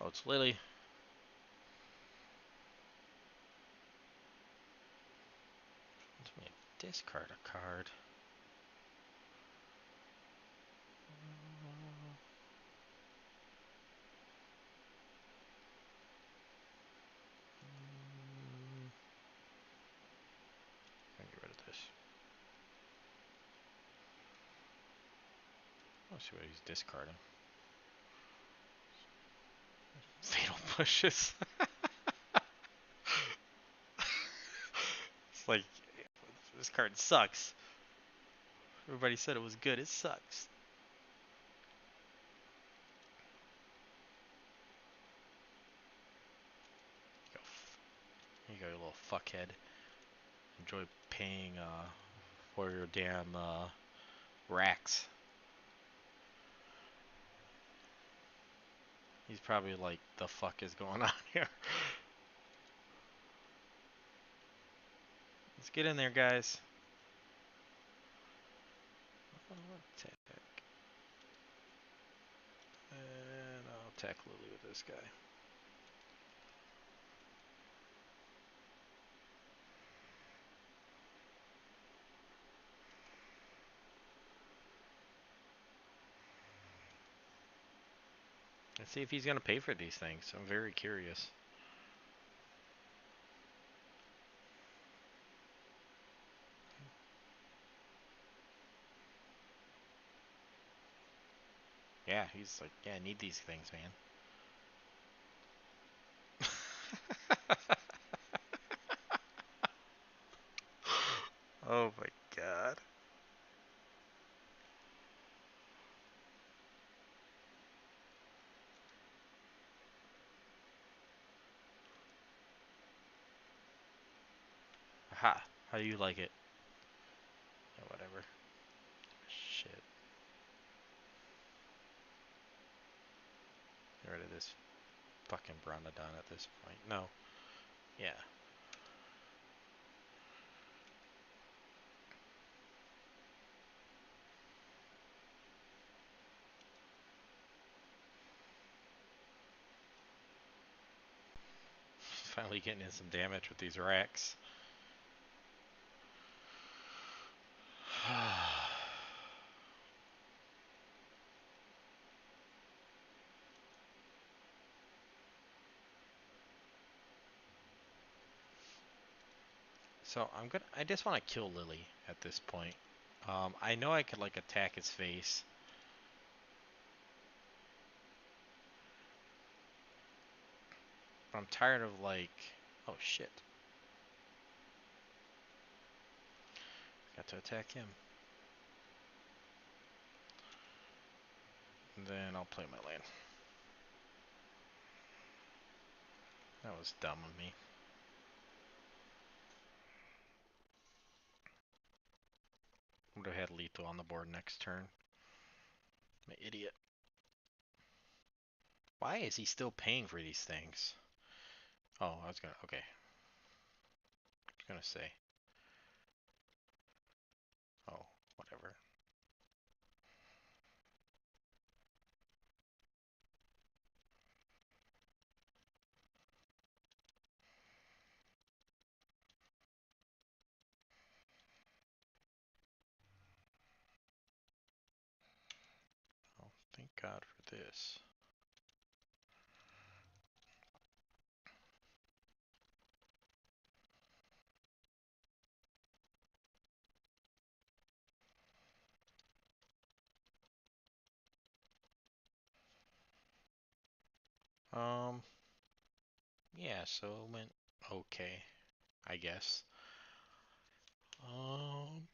Oh, it's Lily. Let me discard a card. Can get rid of this. Let's see what he's discarding. Fatal pushes. It's like, this card sucks. Everybody said it was good. It sucks. Here you go, you little fuckhead. Enjoy paying for your damn racks. He's probably like, the fuck is going on here? Let's get in there, guys. Attack. And I'll attack Lily with this guy. Let's see if he's gonna pay for these things. I'm very curious. Yeah, he's like, yeah, I need these things, man. Oh my god. Aha. How do you like it? Yeah, whatever. Shit. Get rid of this fucking Bronodon at this point. No. Yeah. Finally getting in some damage with these racks. So I just want to kill Lily at this point. I know I could like attack his face. But I'm tired of like, oh shit. Got to attack him. And then I'll play my land. That was dumb of me. Would have had lethal on the board next turn. I'm an idiot. Why is he still paying for these things? Oh, I was gonna, okay. I was gonna say. Oh, whatever. Oh, thank God for this. Um, yeah, so it went okay, I guess. Um,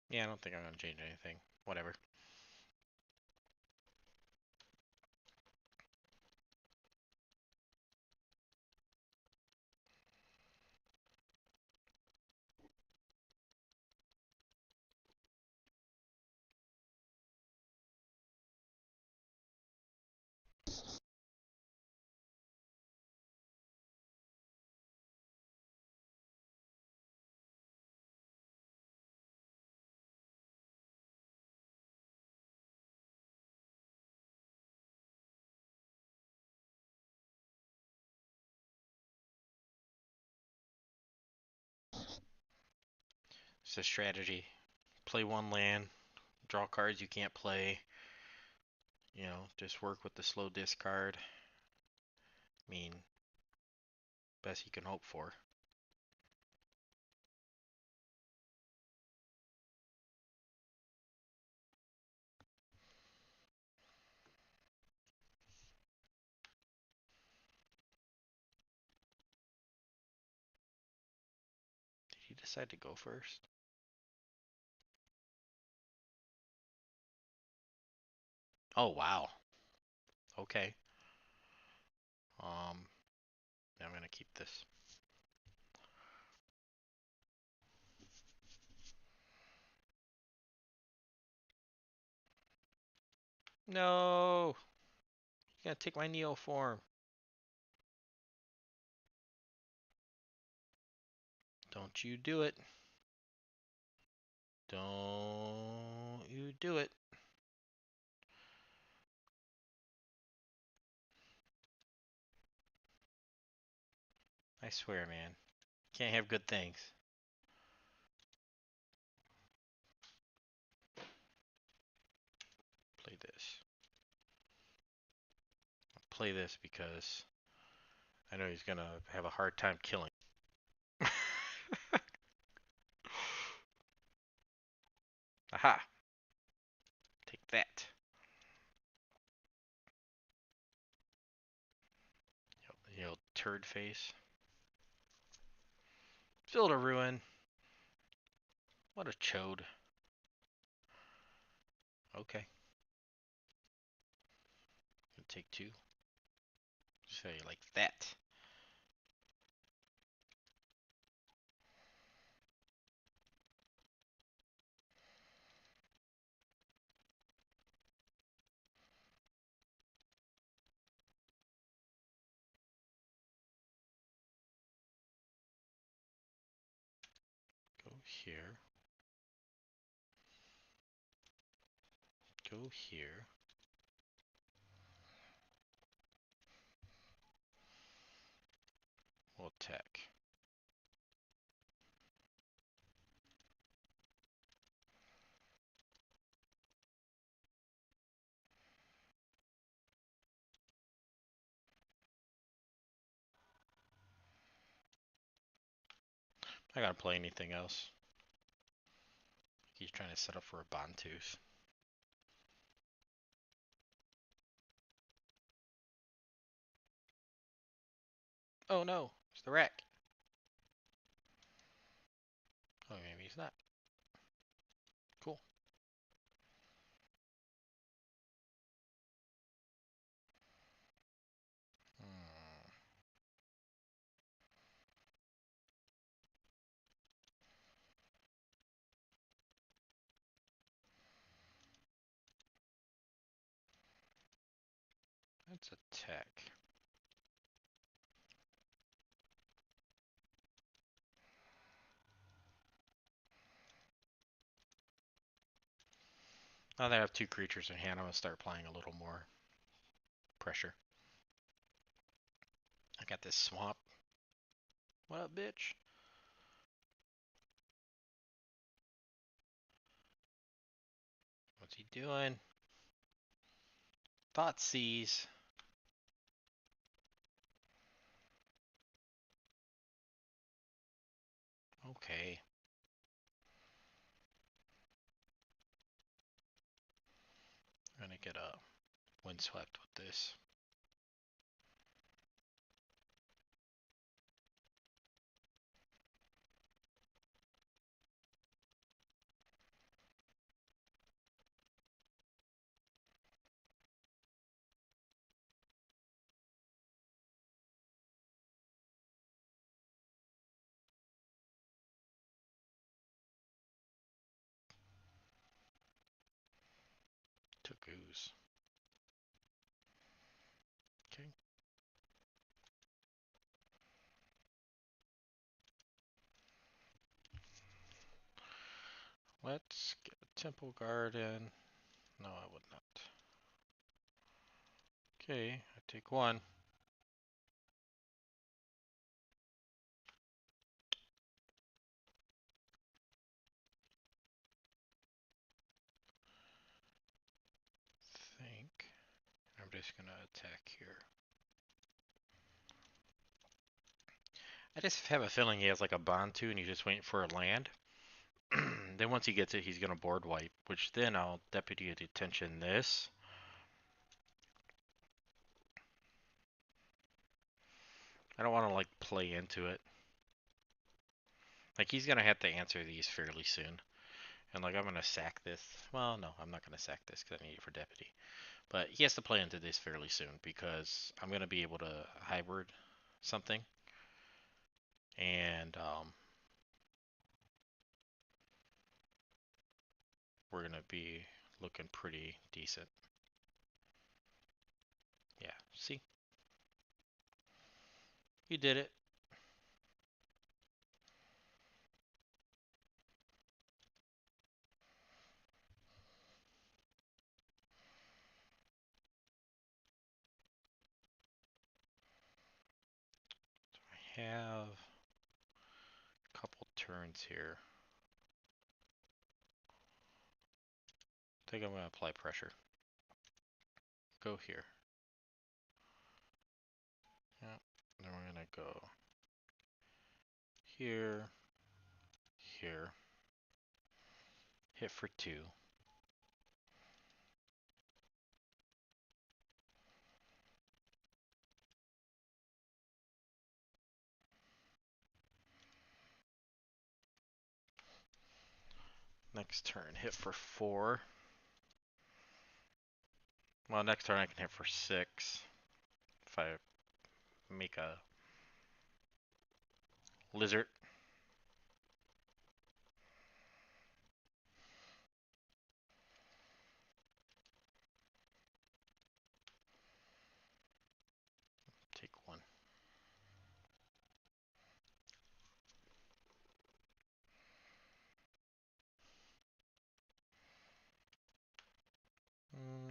yeah, I don't think I'm gonna change anything. Whatever. It's a strategy. Play one land, draw cards you can't play. You know, just work with the slow discard. I mean, best you can hope for. Did he decide to go first? Oh, wow. Okay. Um, I'm gonna keep this. No! You gotta take my Neoform. Don't you do it. Don't you do it. I swear, man. Can't have good things. this. I'll play this because I know he's gonna have a hard time killing. Aha! Take that. You know, turd face. Filled a ruin. What a chode. Okay. I'll take two. Say like that. Go here. Go here. We'll attack. I gotta play anything else. He's trying to set up for a bond tooth. Oh no, it's the wreck. Oh, maybe he's not. Cool. Hmm. Let's attack. Now that I have two creatures in hand, I'm gonna start applying a little more pressure. I got this swamp. What up, bitch? What's he doing? Thoughtseize. Okay. I'm gonna get a windswept with this. Took ooze. Okay. Let's get a temple garden. No, I would not. Okay, I take one. Think. I'm just gonna attack here. I just have a feeling he has like a bond too, and he's just waiting for a land. Then once he gets it, he's gonna board wipe, which then I'll deputy a detention this. I don't want to like play into it. Like he's gonna have to answer these fairly soon, and like I'm gonna sack this. Well, no, I'm not gonna sack this because I need it for deputy. But he has to play into this fairly soon because I'm gonna be able to hybrid something, and we're gonna be looking pretty decent. Yeah, see, you did it. I have a couple turns here. I think I'm gonna apply pressure. go here. Yeah. Then we're gonna go here, here. Hit for 2. Next turn, hit for 4. Well, next turn I can hit for 6. If I make a lizard. Take 1.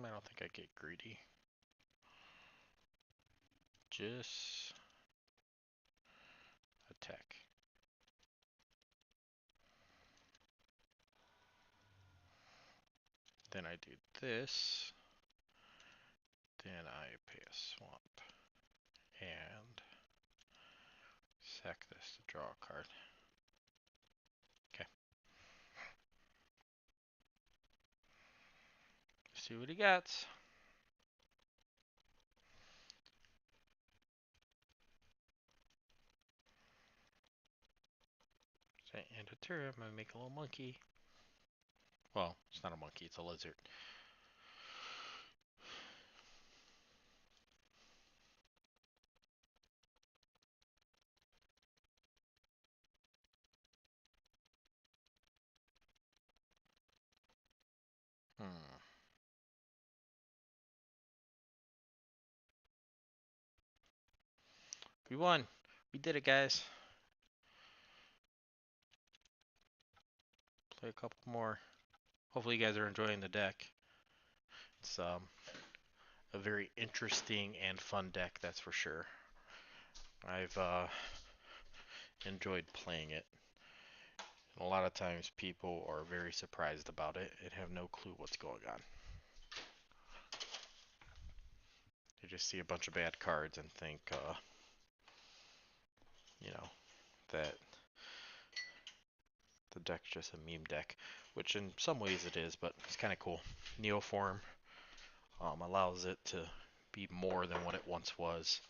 I don't think I get greedy. Just attack. Then I do this. Then I pay a swamp. And sack this to draw a card. Okay. See what he gets. And a turn, I'm gonna make a little monkey. Well, it's not a monkey, it's a lizard. We won. We did it, guys. Play a couple more. Hopefully you guys are enjoying the deck. It's a very interesting and fun deck, that's for sure. I've enjoyed playing it. And a lot of times people are very surprised about it and have no clue what's going on. They just see a bunch of bad cards and think, you know, that the deck's just a meme deck, which in some ways it is, but it's kind of cool. Neoform allows it to be more than what it once was.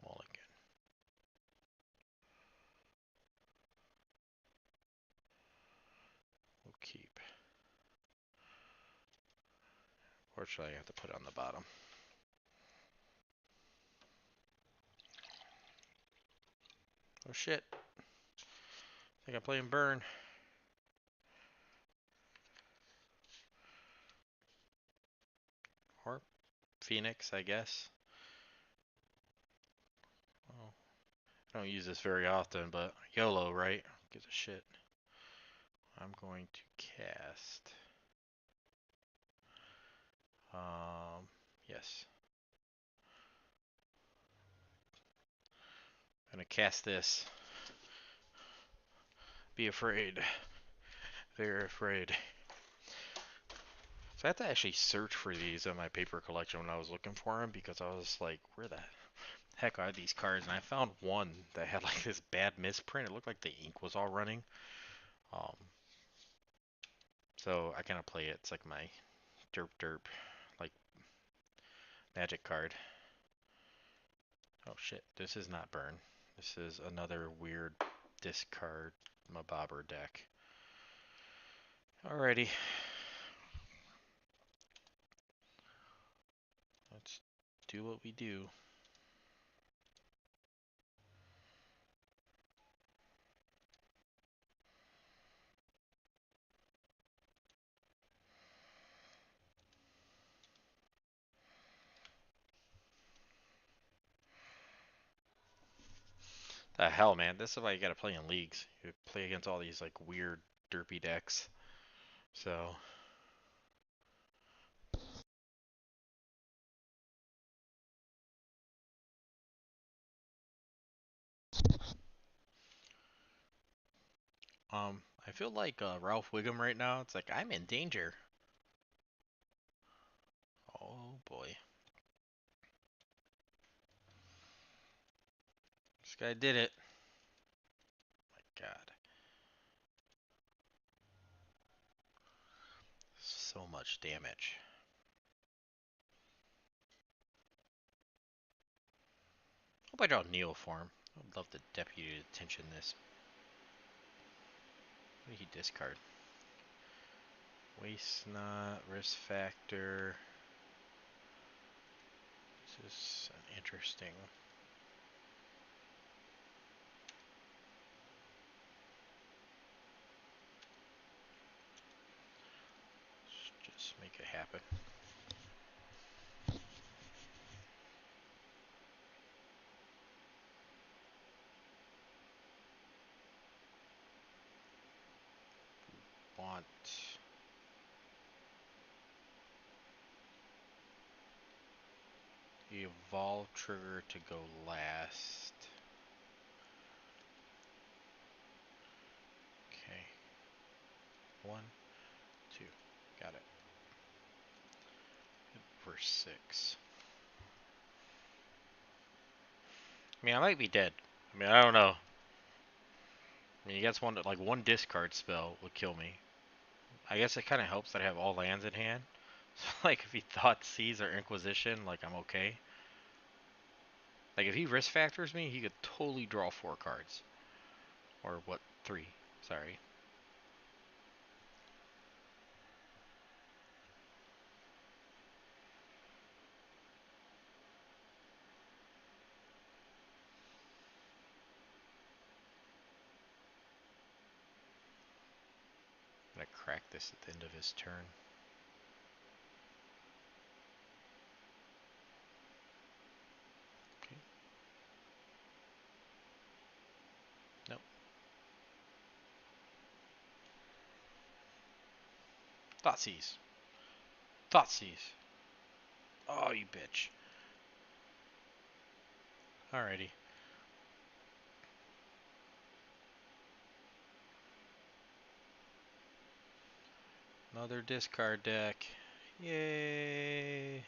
Mulligan. We'll keep. Or should I have to put it on the bottom? Oh shit. I think I'm playing Burn. Or Phoenix, I guess. Oh, I don't use this very often, but YOLO, right? Gives a shit. I'm going to cast. Yes. I'm gonna cast this. Be afraid. Very afraid. So I had to actually search for these in my paper collection when I was looking for them because I was like, where the heck are these cards? And I found one that had like this bad misprint. It looked like the ink was all running. So I kind of play it. It's like my derp, like magic card. Oh shit, this is not Burn. This is another weird discard Mabobber deck. Alrighty. Let's do what we do. The hell, man. This is why you gotta play in leagues. You play against all these like weird derpy decks. So I feel like Ralph Wiggum right now. It's like, I'm in danger. Oh boy. This guy did it. My God. So much damage. Hope I draw Neoform. I would love the deputy to tension this. What did he discard? Waste not, risk factor. This is interesting. Let's just make it happen. Want the evolve trigger to go last. Okay. 1, 2. Got it. For 6. I mean, I might be dead. I mean, I don't know. I mean, he gets one, like one discard spell would kill me. I guess it kind of helps that I have all lands in hand. So, like, if he thought Seize or Inquisition, like, I'm okay. Like, if he risk factors me, he could totally draw 4 cards. Or what? 3. Sorry. I'm gonna crack this at the end of his turn. Okay. Nope. Thoughtseize. Thoughtseize. Oh, you bitch. Alrighty. Another discard deck. Yay.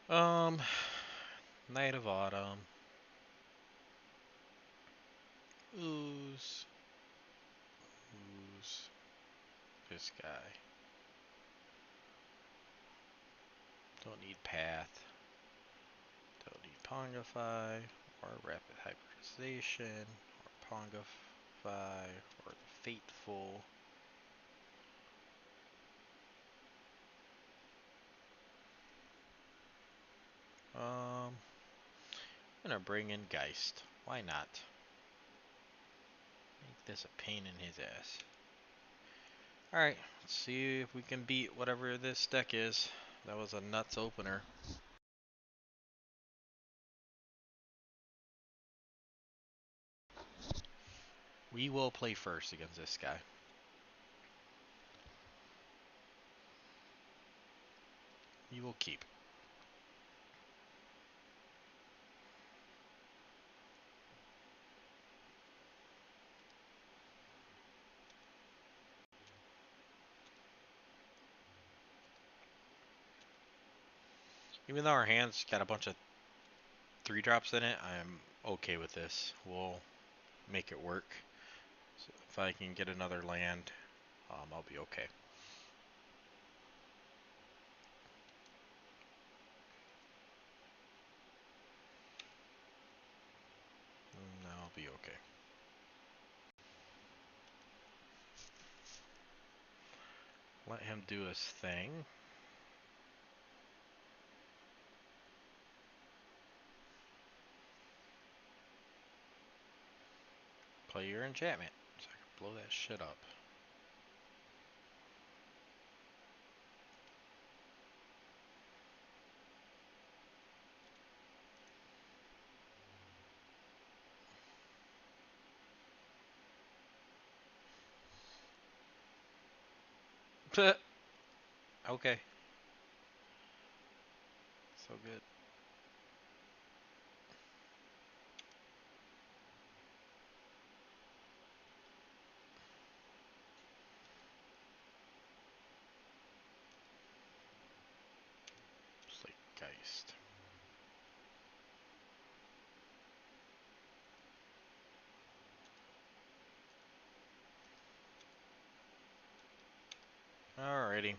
Night of Autumn. Ooze. Ooze. This guy. Don't need Path. Don't need Pongify. Or Rapid Hybridization. Or Pongify. Or the Fateful. I'm gonna bring in Geist. Why not? Make this a pain in his ass. Alright, let's see if we can beat whatever this deck is. That was a nuts opener. We will play first against this guy. We will keep. Even though our hand's got a bunch of 3-drops in it, I'm okay with this. We'll make it work. So if I can get another land, I'll be okay. I'll be okay. Let him do his thing. Play your enchantment, so I can blow that shit up. Okay. So good. Beast. Alrighty.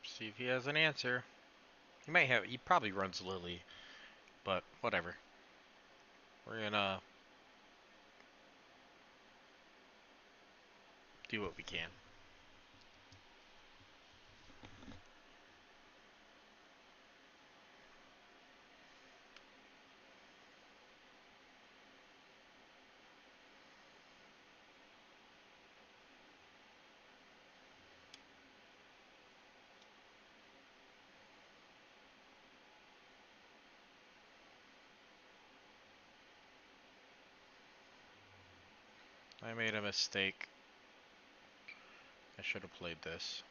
See if he has an answer. He might have. He probably runs Lily, but whatever. We're gonna do what we can. I made a mistake. I should have played this.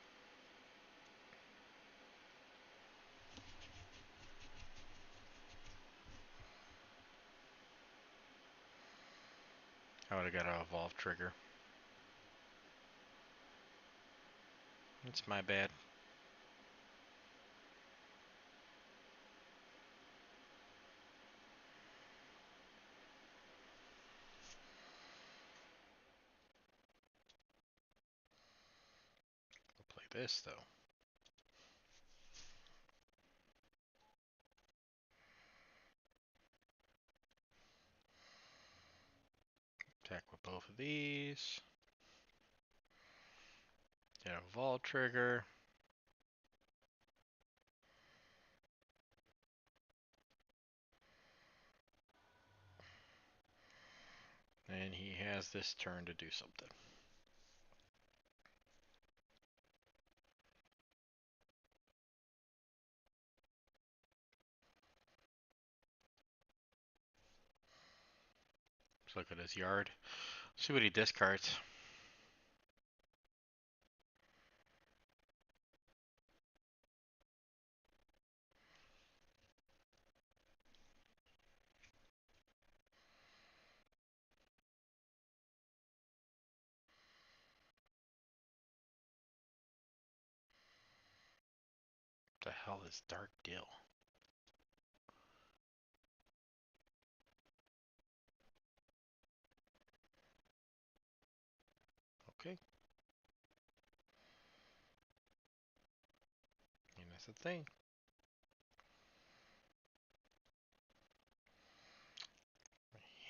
I would have got an evolve trigger. It's my bad. We'll play this though. Attack with both of these. Get a evolve trigger. And he has this turn to do something. Let's look at his yard. See what he discards. What the hell is Dark Deal? Okay. And that's the thing.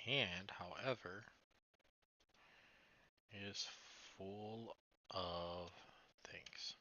Hand, however, is full of things.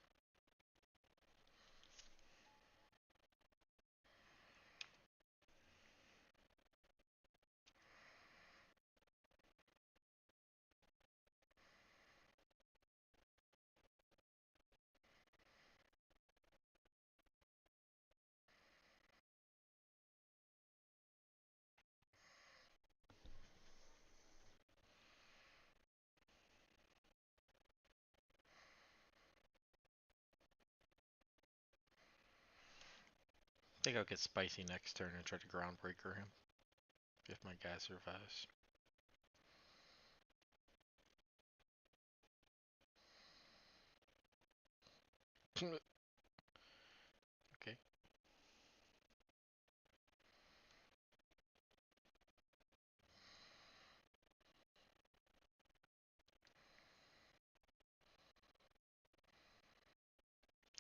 I think I'll get spicy next turn and try to groundbreaker him if my guy survives. Okay.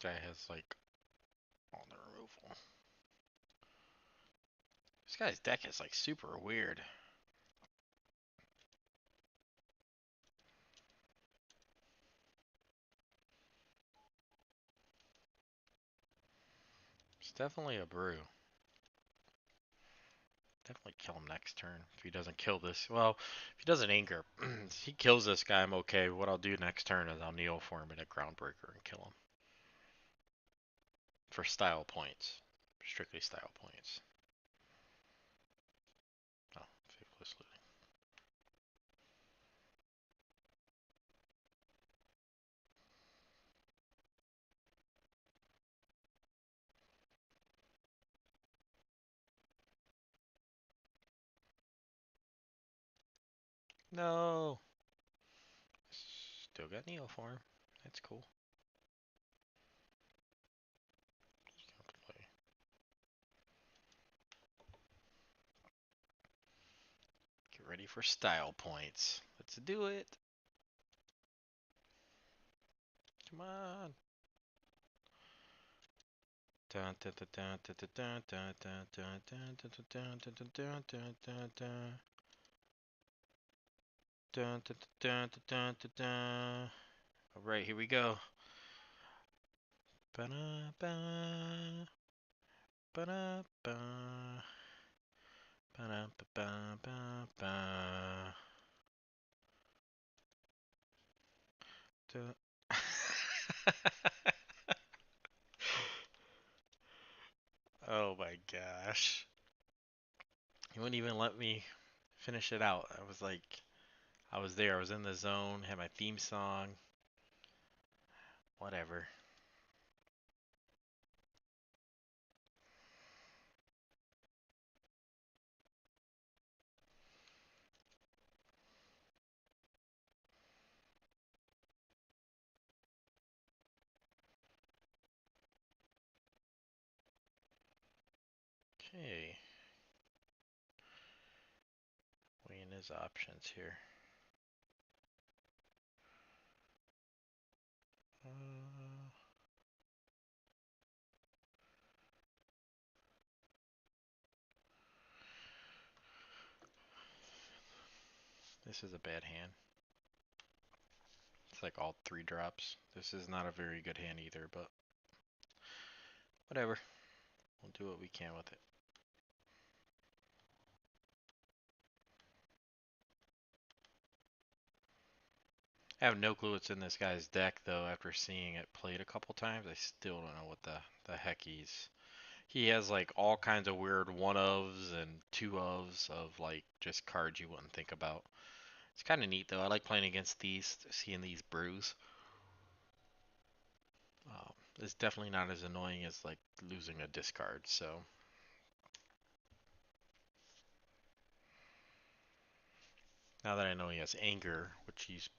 Guy has like all the removal. This guy's deck is like super weird. It's definitely a brew. Definitely kill him next turn if he doesn't kill this. Well, if he doesn't anger, if he kills this guy, I'm okay. What I'll do next turn is I'll Neoform it a Groundbreaker and kill him. For style points. Strictly style points. Oh, faithless looting. No! Still got Neoform. That's cool. ready for style points. Let's do it. Come on. Dun, dun, dun, dun, dun, dun, dun, dun, dun, dun, dun, dun, dun, dun, dun, dun, dun, dun. Dun, dun, dun, dun, dun, dun, dun. All right, here we go. Ba-da-ba, ba-da-ba, ba-da-ba-ba-ba-ba. Oh my gosh. He wouldn't even let me finish it out. I was like, I was there. I was in the zone, had my theme song. Whatever. Okay. Weighing his options here. This is a bad hand. It's like all 3 drops. This is not a very good hand either, but whatever. We'll do what we can with it. I have no clue what's in this guy's deck though. After seeing it played a couple times, I still don't know what the heck he has like all kinds of weird one ofs and two ofs of like just cards you wouldn't think about. It's kind of neat though. I like playing against these, seeing these brews. It's definitely not as annoying as like losing a discard. So now that I know he has anger, which he's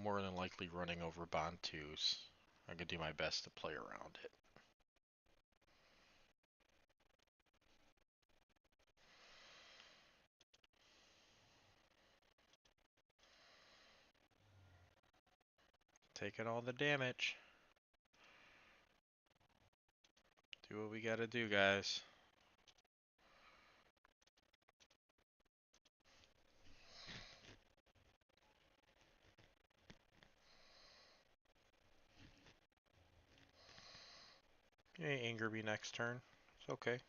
more than likely running over Bantus, I'm gonna do my best to play around it. Taking all the damage. Do what we gotta do, guys. Hey, anger me next turn. It's okay.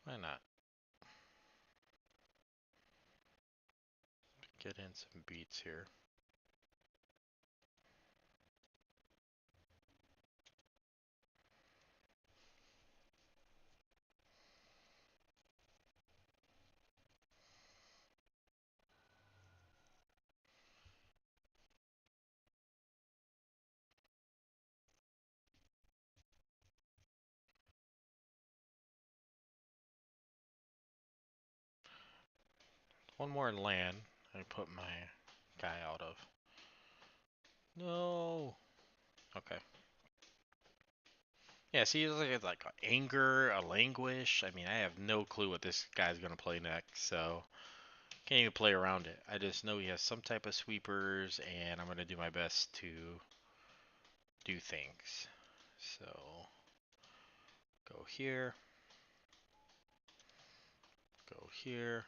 Why not? Get in some beats here. One more land. I put my guy out of. No. Okay. Yeah, see, it's like anger, a languish. I mean, I have no clue what this guy's gonna play next, so can't even play around it. I just know he has some type of sweepers, and I'm gonna do my best to do things. So go here, go here.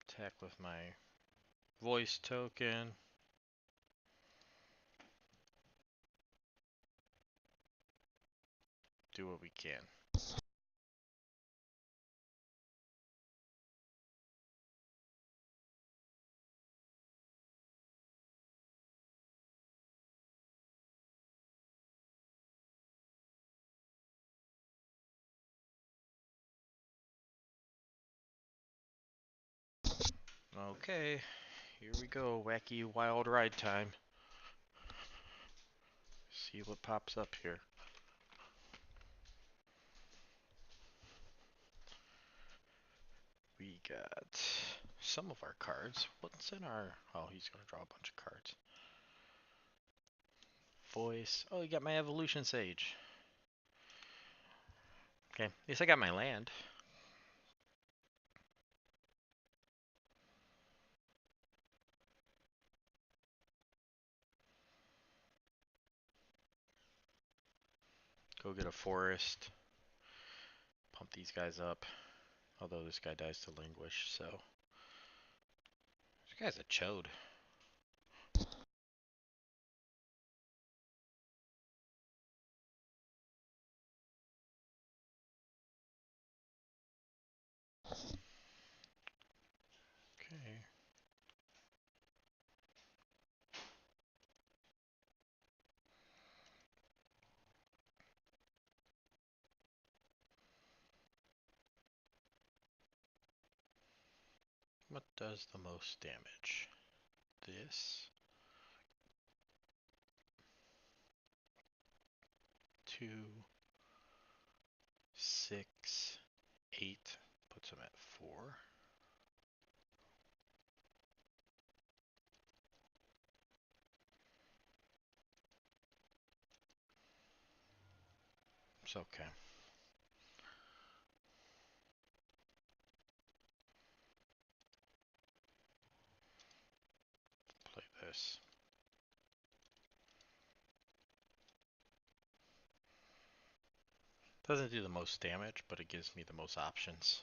Attack with my voice token. Do what we can. Okay, here we go. Wacky wild ride time. See what pops up here. We got some of our cards. What's in our... Oh, he's going to draw a bunch of cards. Voice. Oh, you got my Evolution Sage. Okay, at least I got my land. Go get a forest. Pump these guys up. Although this guy dies to languish, so... This guy's a chode. Okay. What does the most damage? This. 2, 6, 8. Puts him at 4. It's okay. Play this. Doesn't do the most damage, but it gives me the most options.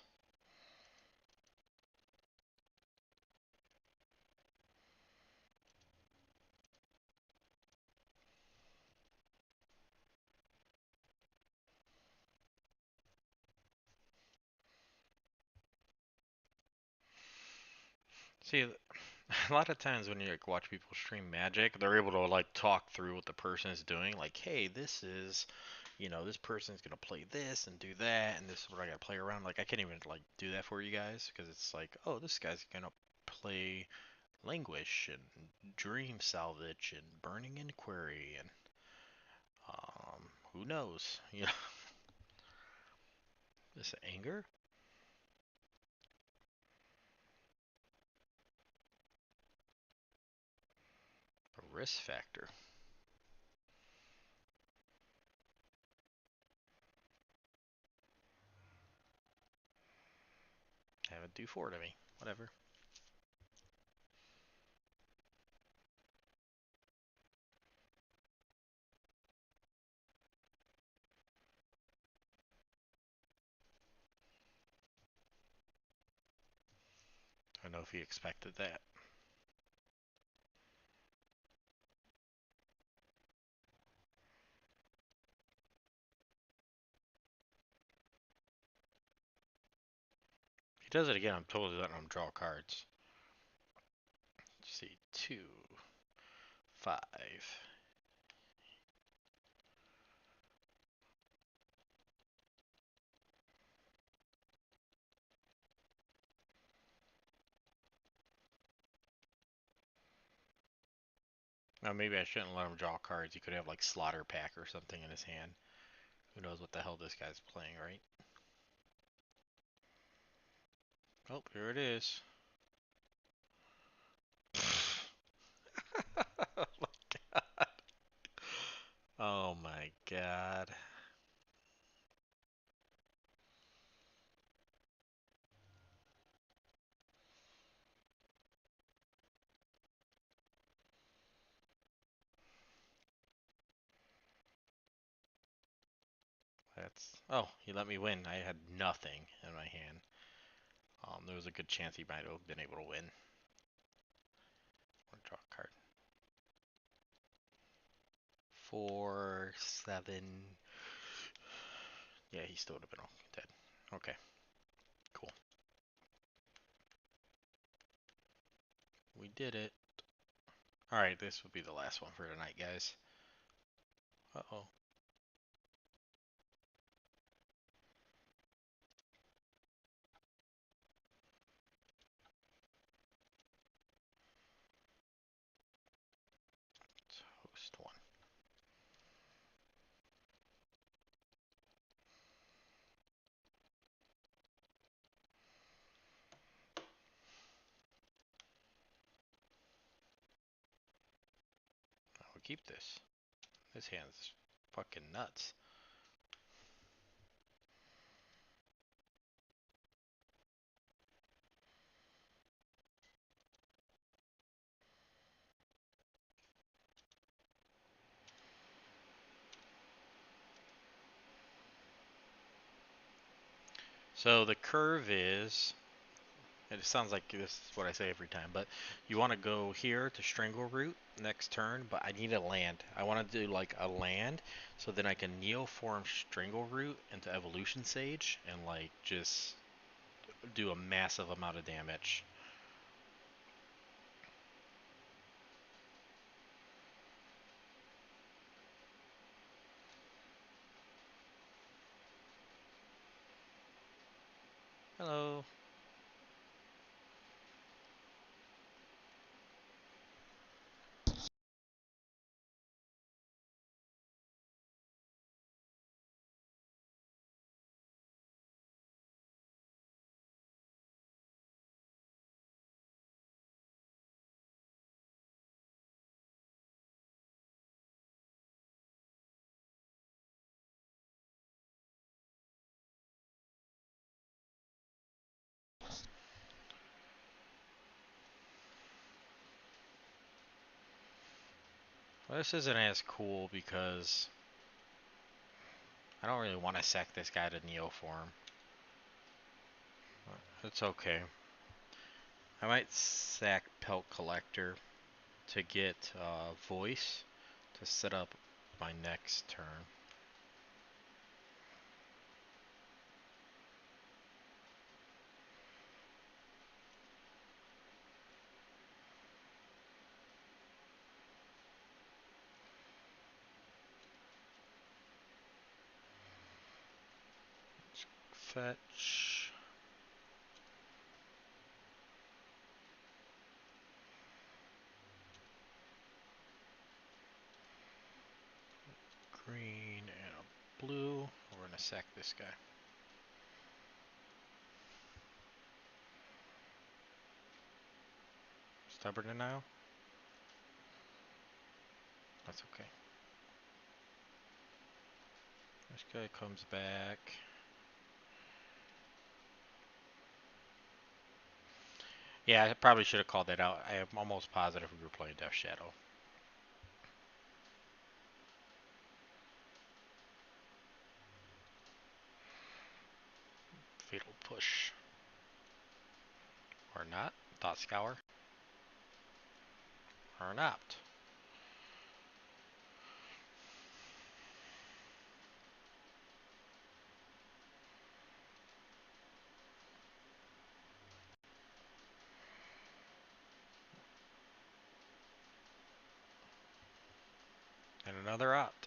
See, a lot of times when you like watch people stream Magic, they're able to like talk through what the person is doing. Like, hey, this is, this person's gonna play this and do that, and this is what I gotta play around. Like, I can't even like do that for you guys because it's like, oh, this guy's gonna play Languish and Dream Salvage and Burning Inquiry and who knows? This anger, a risk factor. Have it do 4 to me. Whatever. I don't know if he expected that. If he does it again, I'm totally letting him draw cards. Let's see, 2, 5. Now maybe I shouldn't let him draw cards. He could have like Slaughter Pack or something in his hand. Who knows what the hell this guy's playing, right? Oh, here it is. Oh my god. Oh my god. That's... Oh, he let me win. I had nothing in my hand. There was a good chance he might have been able to win. Or draw a card. 4, 7. Yeah, he still would have been dead. Okay, cool. We did it. Alright, this will be the last one for tonight, guys. Uh-oh. keep this. This hand's fucking nuts. So the curve is, it sounds like this is what I say every time, but you want to go here to Strangle Root next turn, but I need a land. I want to do like a land, so then I can Neoform Strangle Root into Evolution Sage and like just do a massive amount of damage. Hello. Well, this isn't as cool because I don't really want to sack this guy to Neoform. It's okay. I might sack Pelt Collector to get Voice to set up my next turn. Fetch. Green and a blue. We're gonna sack this guy. Stubborn Denial? That's okay. This guy comes back. Yeah, I probably should have called that out. I am almost positive we were playing Death Shadow. Fatal Push. Or not. Thought Scour. Or not. And another opt.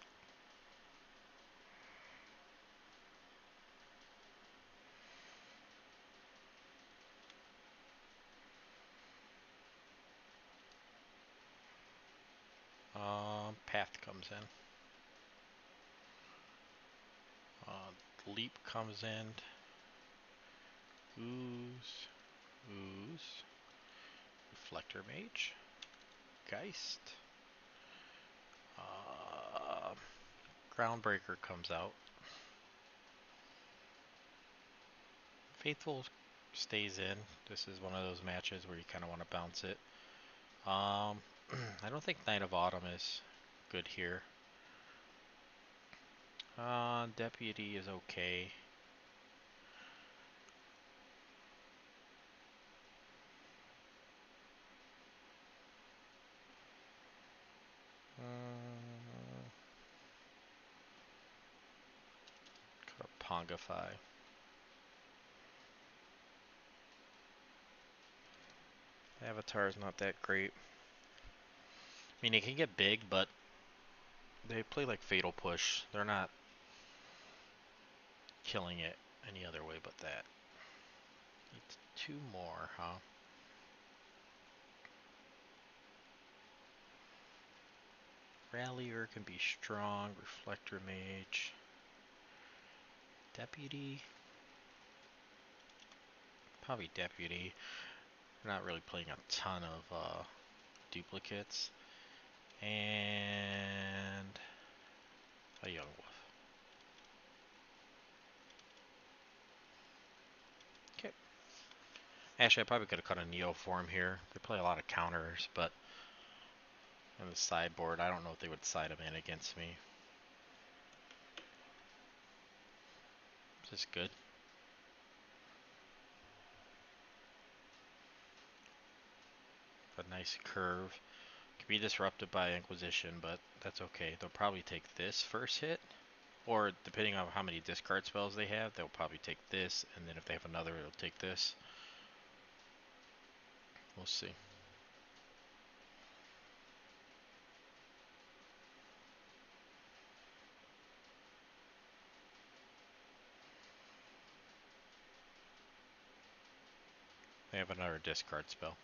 Path comes in. Leap comes in. Ooze. Ooze. Reflector Mage. Geist. Groundbreaker comes out. Faithful stays in. This is one of those matches where you kind of want to bounce it. I don't think Knight of Autumn is good here. Deputy is okay. Could Pongify. Avatar is not that great. I mean, it can get big, but they play like Fatal Push. They're not killing it any other way but that. It's two more, huh? Rallier can be strong. Reflector Mage. Deputy. Probably Deputy. They're not really playing a ton of duplicates. And a young wolf. Okay. Actually, I probably could have cut a Neoform here. They play a lot of counters, but on the sideboard, I don't know if they would side them in against me. This is good. A nice curve. Can be disrupted by Inquisition, but that's okay. They'll probably take this first hit. Or, depending on how many discard spells they have, they'll probably take this, and then if they have another, they'll take this. We'll see. They have another discard spell.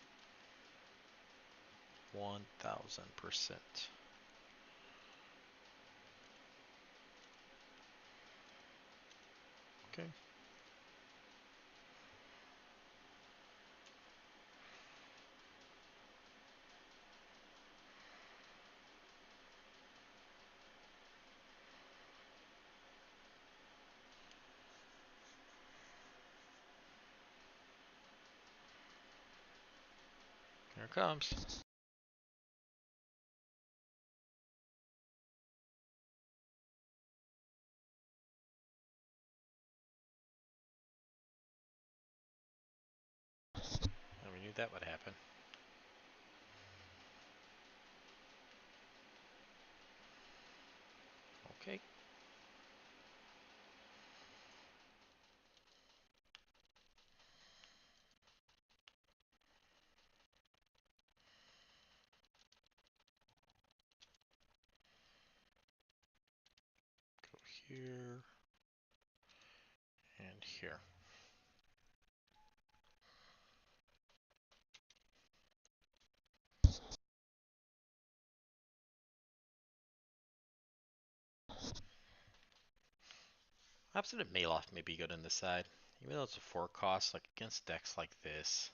1000%. Okay. Here it comes. We knew that would happen. Okay. Go here and here. Opposite Maloff may be good on this side. Even though it's a 4 cost, like against decks like this.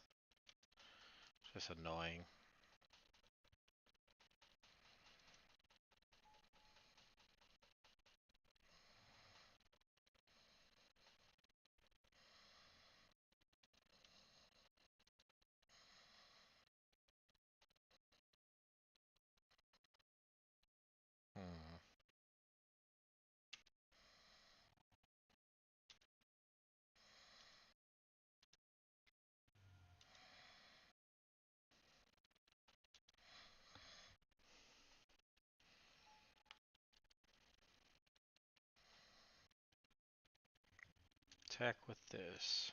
It's just annoying. Hmm. Attack with this.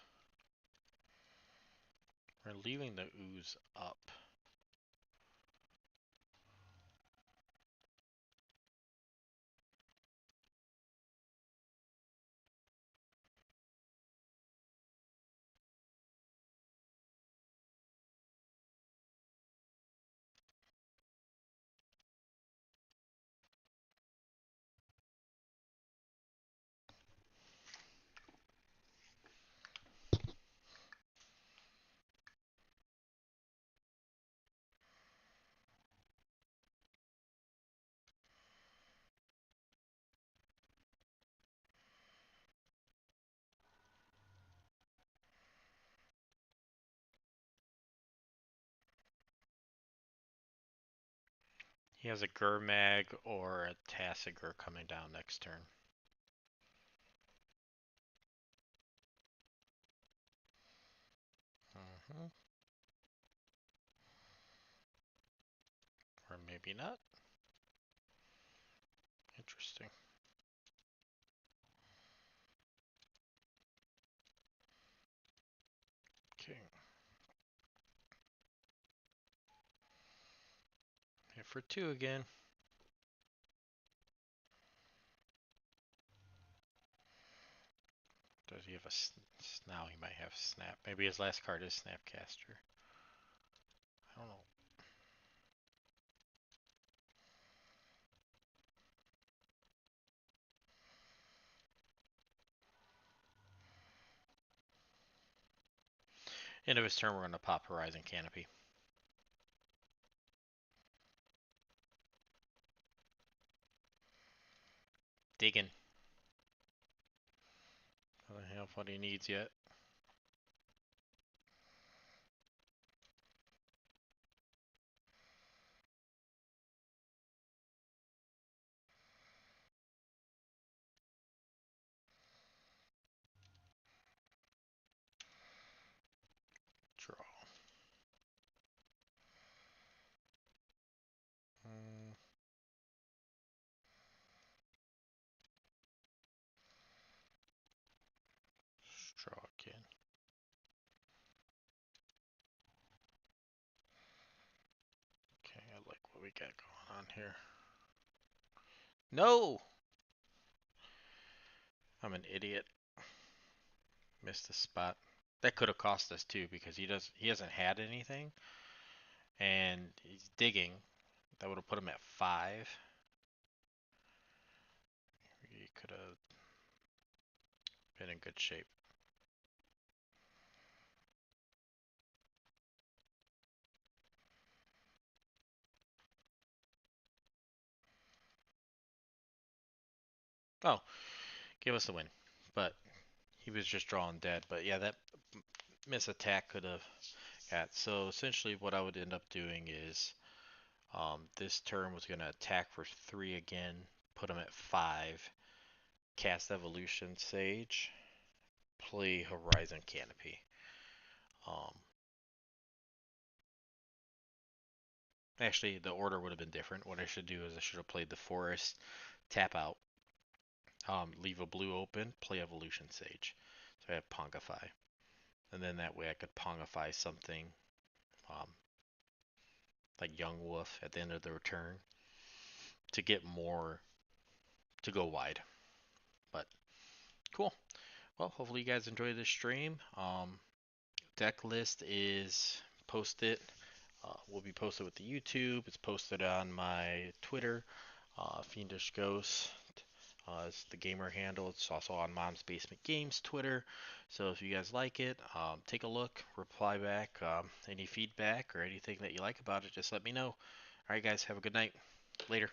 We're leaving the ooze up. He has a Gurmag or a Tassiger coming down next turn. Or maybe not. Interesting. Okay. Hit for 2 again. Does he have a now he might have Snap. Maybe his last card is Snapcaster. I don't know. End of his turn, we're going to pop Horizon Canopy. Digging. I don't have what he needs yet. Draw. Mm, draw again. Okay, I like what we got going on here. No! I'm an idiot. Missed the spot. That could have cost us too because he hasn't had anything and he's digging. That would have put him at 5. He could have been in good shape. Oh, give us the win. But he was just drawing dead. But yeah, that miss attack could have got. So essentially, what I would end up doing is this turn was going to attack for 3 again, put him at 5, cast Evolution Sage, play Horizon Canopy. Um, Actually, the order would have been different. What I should do is I should have played the Forest, tap out, leave a blue open, play Evolution Sage. So I have Pongify. And then that way I could Pongify something um, like Young Wolf at the end of the return to get more to go wide. But cool. Well, hopefully you guys enjoy this stream. Deck list is posted. Will be posted with the YouTube. It's posted on my Twitter, Fiendish Ghost. It's the gamer handle. It's also on Mom's Basement Games Twitter. So if you guys like it, take a look, reply back. Any feedback or anything that you like about it, just let me know. All right, guys, have a good night. Later.